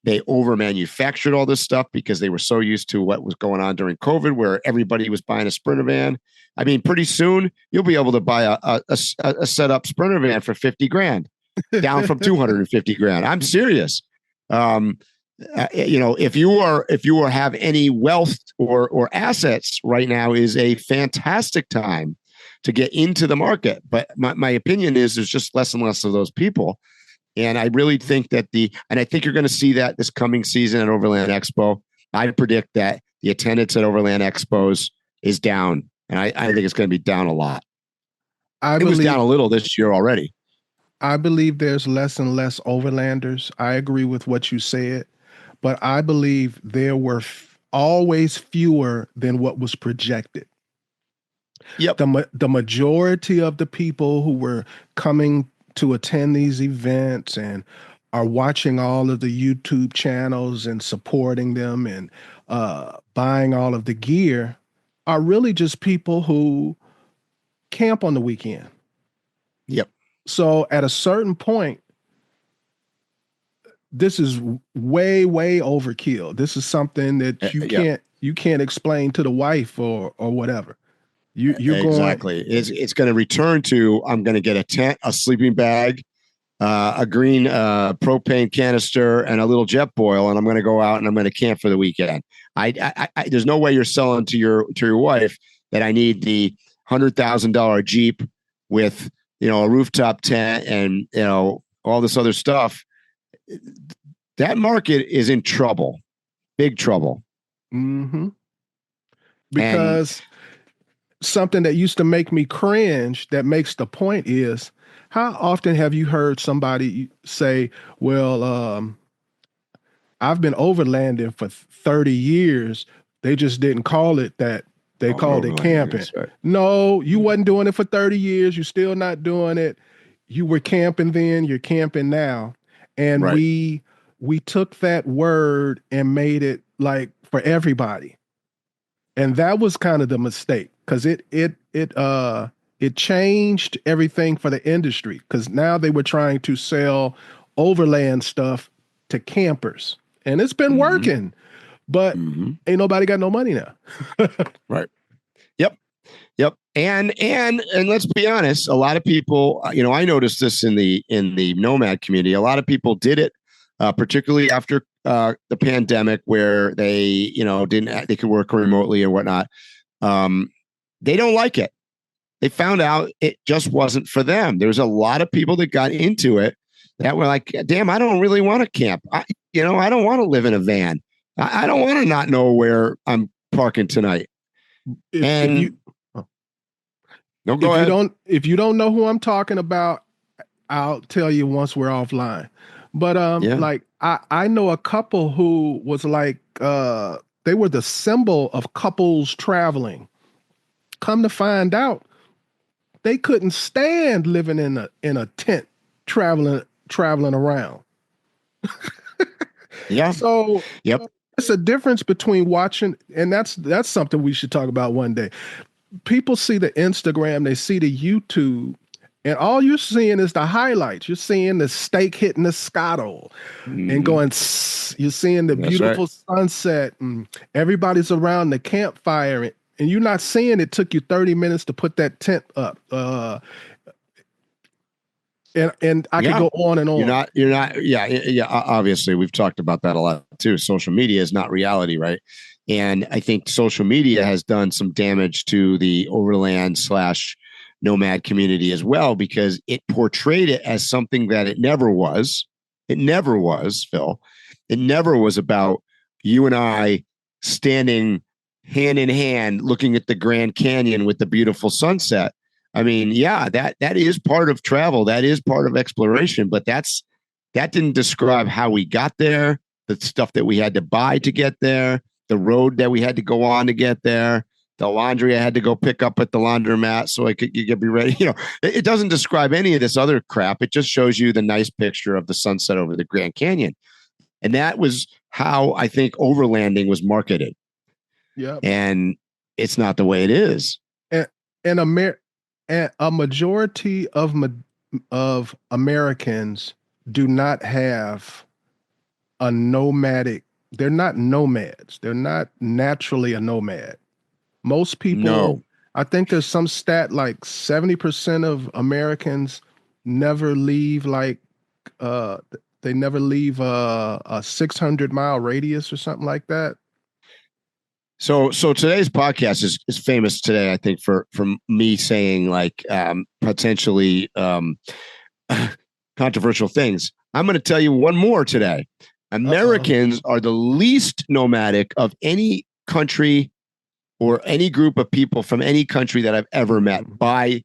They over manufactured all this stuff because they were so used to what was going on during COVID, where everybody was buying a Sprinter van. I mean, pretty soon you'll be able to buy a set up Sprinter van for 50 grand, down from 250 grand. I'm serious. If you have any wealth or assets right now, is a fantastic time to get into the market. But my opinion is there's just less and less of those people. And I really think that and I think you're going to see that this coming season at Overland Expo. I predict that the attendance at Overland Expos is down. And I think it's going to be down a lot. It was down a little this year already. I believe there's less and less overlanders. I agree with what you said, but I believe there were always fewer than what was projected. Yep. The majority of the people who were coming to attend these events and are watching all of the YouTube channels and supporting them and buying all of the gear are really just people who camp on the weekend. Yep. So at a certain point, this is way, way overkill. This is something that you can't explain to the wife or whatever. You're exactly. It's going to return to, I'm going to get a tent, a sleeping bag, a green propane canister, and a little jet boil, and I'm going to go out and I'm going to camp for the weekend. I there's no way you're selling to your wife that I need the $100,000 Jeep with a rooftop tent and all this other stuff. That market is in trouble, big trouble. Mm-hmm. Because something that used to make me cringe that makes the point is, how often have you heard somebody say, well, I've been overlanding for 30 years. They just didn't call it that. They called it camping. Right. No, you wasn't doing it for 30 years. You're still not doing it. You were camping then, you're camping now. And we took that word and made it like for everybody. And that was kind of the mistake, because it changed everything for the industry, because now they were trying to sell overland stuff to campers. And it's been working, but ain't nobody got no money now. Right. Yep. And let's be honest, a lot of people, I noticed this in the nomad community. A lot of people did it, particularly after the pandemic, where they, they could work remotely and whatnot. They don't like it. They found out it just wasn't for them. There's a lot of people that got into it that were like, damn, I don't really want to camp. I don't want to live in a van. I don't want to not know where I'm parking tonight. Go ahead. If you don't know who I'm talking about, I'll tell you once we're offline. But like I know a couple who was like they were the symbol of couples traveling. Come to find out, they couldn't stand living in a tent traveling around. Yeah. So it's a difference between watching, and that's something we should talk about one day. People see the Instagram, they see the YouTube, and all you're seeing is the highlights. You're seeing the steak hitting the scuttle and going, you're seeing the beautiful sunset, and everybody's around the campfire, and you're not seeing it took you 30 minutes to put that tent up. And I could go on and on. You're not. Yeah. Obviously, we've talked about that a lot too. Social media is not reality, right? And I think social media has done some damage to the overland / nomad community as well, because it portrayed it as something that it never was. It never was, Phil. It never was about you and I standing hand in hand, looking at the Grand Canyon with the beautiful sunset. I mean, that is part of travel. That is part of exploration, but that didn't describe how we got there, the stuff that we had to buy to get there, the road that we had to go on to get there, the laundry I had to go pick up at the laundromat so I could get be ready. It doesn't describe any of this other crap. It just shows you the nice picture of the sunset over the Grand Canyon. And that was how I think overlanding was marketed. Yeah. And it's not the way it is. And a majority of Americans do not have a nomadic. They're not nomads. They're not naturally a nomad. Most people, no. I think there's some stat like 70% of Americans never leave they never leave a 600-mile radius or something like that. So today's podcast is famous today, I think, for me saying like potentially controversial things. I'm going to tell you one more today. Americans are the least nomadic of any country or any group of people from any country that I've ever met by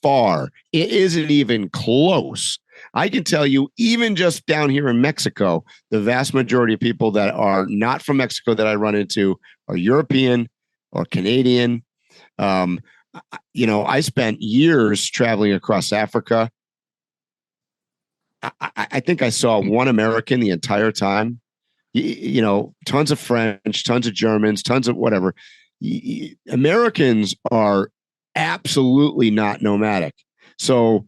far. It isn't even close. I can tell you, even just down here in Mexico, the vast majority of people that are not from Mexico that I run into are European or Canadian. I spent years traveling across Africa. I think I saw one American the entire time. You know, tons of French, tons of Germans, tons of whatever. Americans are absolutely not nomadic. So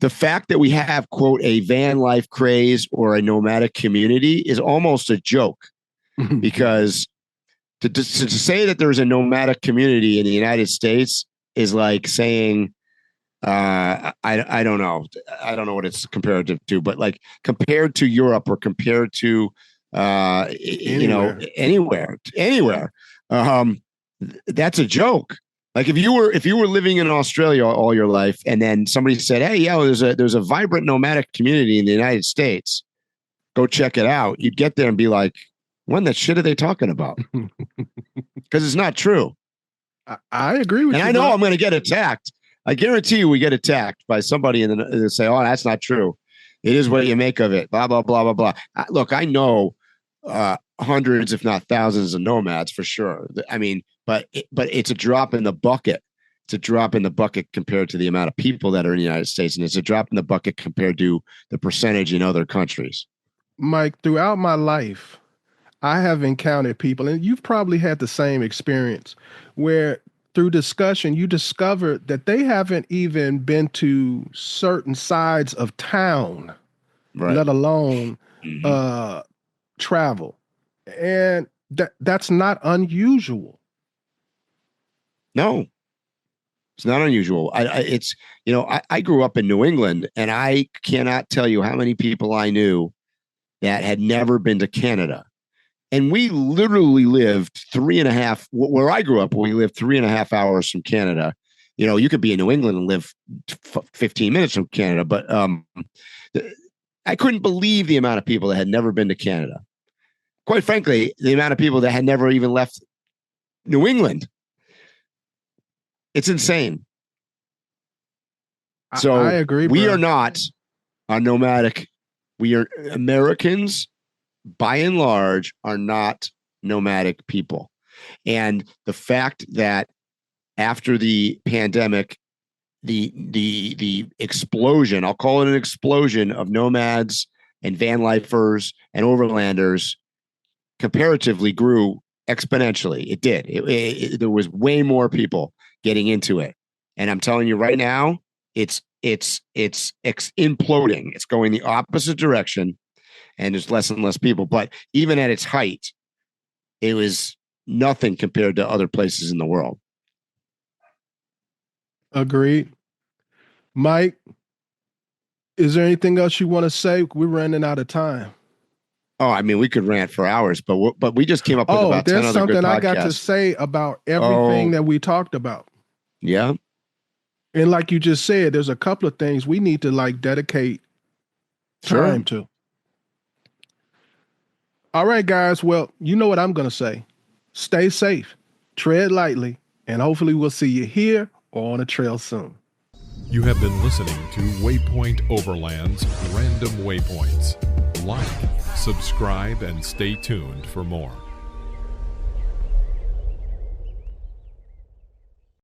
the fact that we have, quote, a van life craze or a nomadic community is almost a joke, because to say that there's a nomadic community in the United States is like saying, I don't know. I don't know what it's comparative to, but like compared to Europe or compared to, you know, anywhere, that's a joke. Like if you were living in Australia all your life, and then somebody said, "Hey, yeah, there's a vibrant nomadic community in the United States. Go check it out." You'd get there and be like, "When the shit are they talking about?" Because it's not true. I agree with you. And I know I'm going to get attacked. I guarantee you, we get attacked by somebody and say, "Oh, that's not true. It is what you make of it." Blah blah blah blah blah. Look, I know hundreds, if not thousands, of nomads for sure. I mean, but it's a drop in the bucket. It's a drop in the bucket compared to the amount of people that are in the United States, and it's a drop in the bucket compared to the percentage in other countries. Mike, throughout my life, I have encountered people, and you've probably had the same experience, where through discussion, you discover that they haven't even been to certain sides of town, right, let alone travel. And that's not unusual. No, it's not unusual. It's, you know, I grew up in New England, and I cannot tell you how many people I knew that had never been to Canada. And we literally lived where I grew up, we lived 3.5 hours from Canada. You know, you could be in New England and live 15 minutes from Canada, but I couldn't believe the amount of people that had never been to Canada. Quite frankly, the amount of people that had never even left New England. It's insane. So I agree. We are not nomadic. We are Americans, by and large, are not nomadic people. And the fact that after the pandemic, the explosion, I'll call it an explosion, of nomads and van lifers and overlanders comparatively grew exponentially. It did. There was way more people getting into it. And I'm telling you right now, it's imploding. It's going the opposite direction, and there's less and less people. But even at its height, it was nothing compared to other places in the world. Agreed. Mike, is there anything else you want to say? We're running out of time. Oh, I mean, we could rant for hours, but we just came up with about 10 other good podcasts. There's something I got to say about everything that we talked about. Yeah. And like you just said, there's a couple of things we need to like dedicate time to. All right, guys. Well, you know what I'm going to say. Stay safe, tread lightly, and hopefully we'll see you here or on a trail soon. You have been listening to Waypoint Overland's Random Waypoints. Like, subscribe, and stay tuned for more.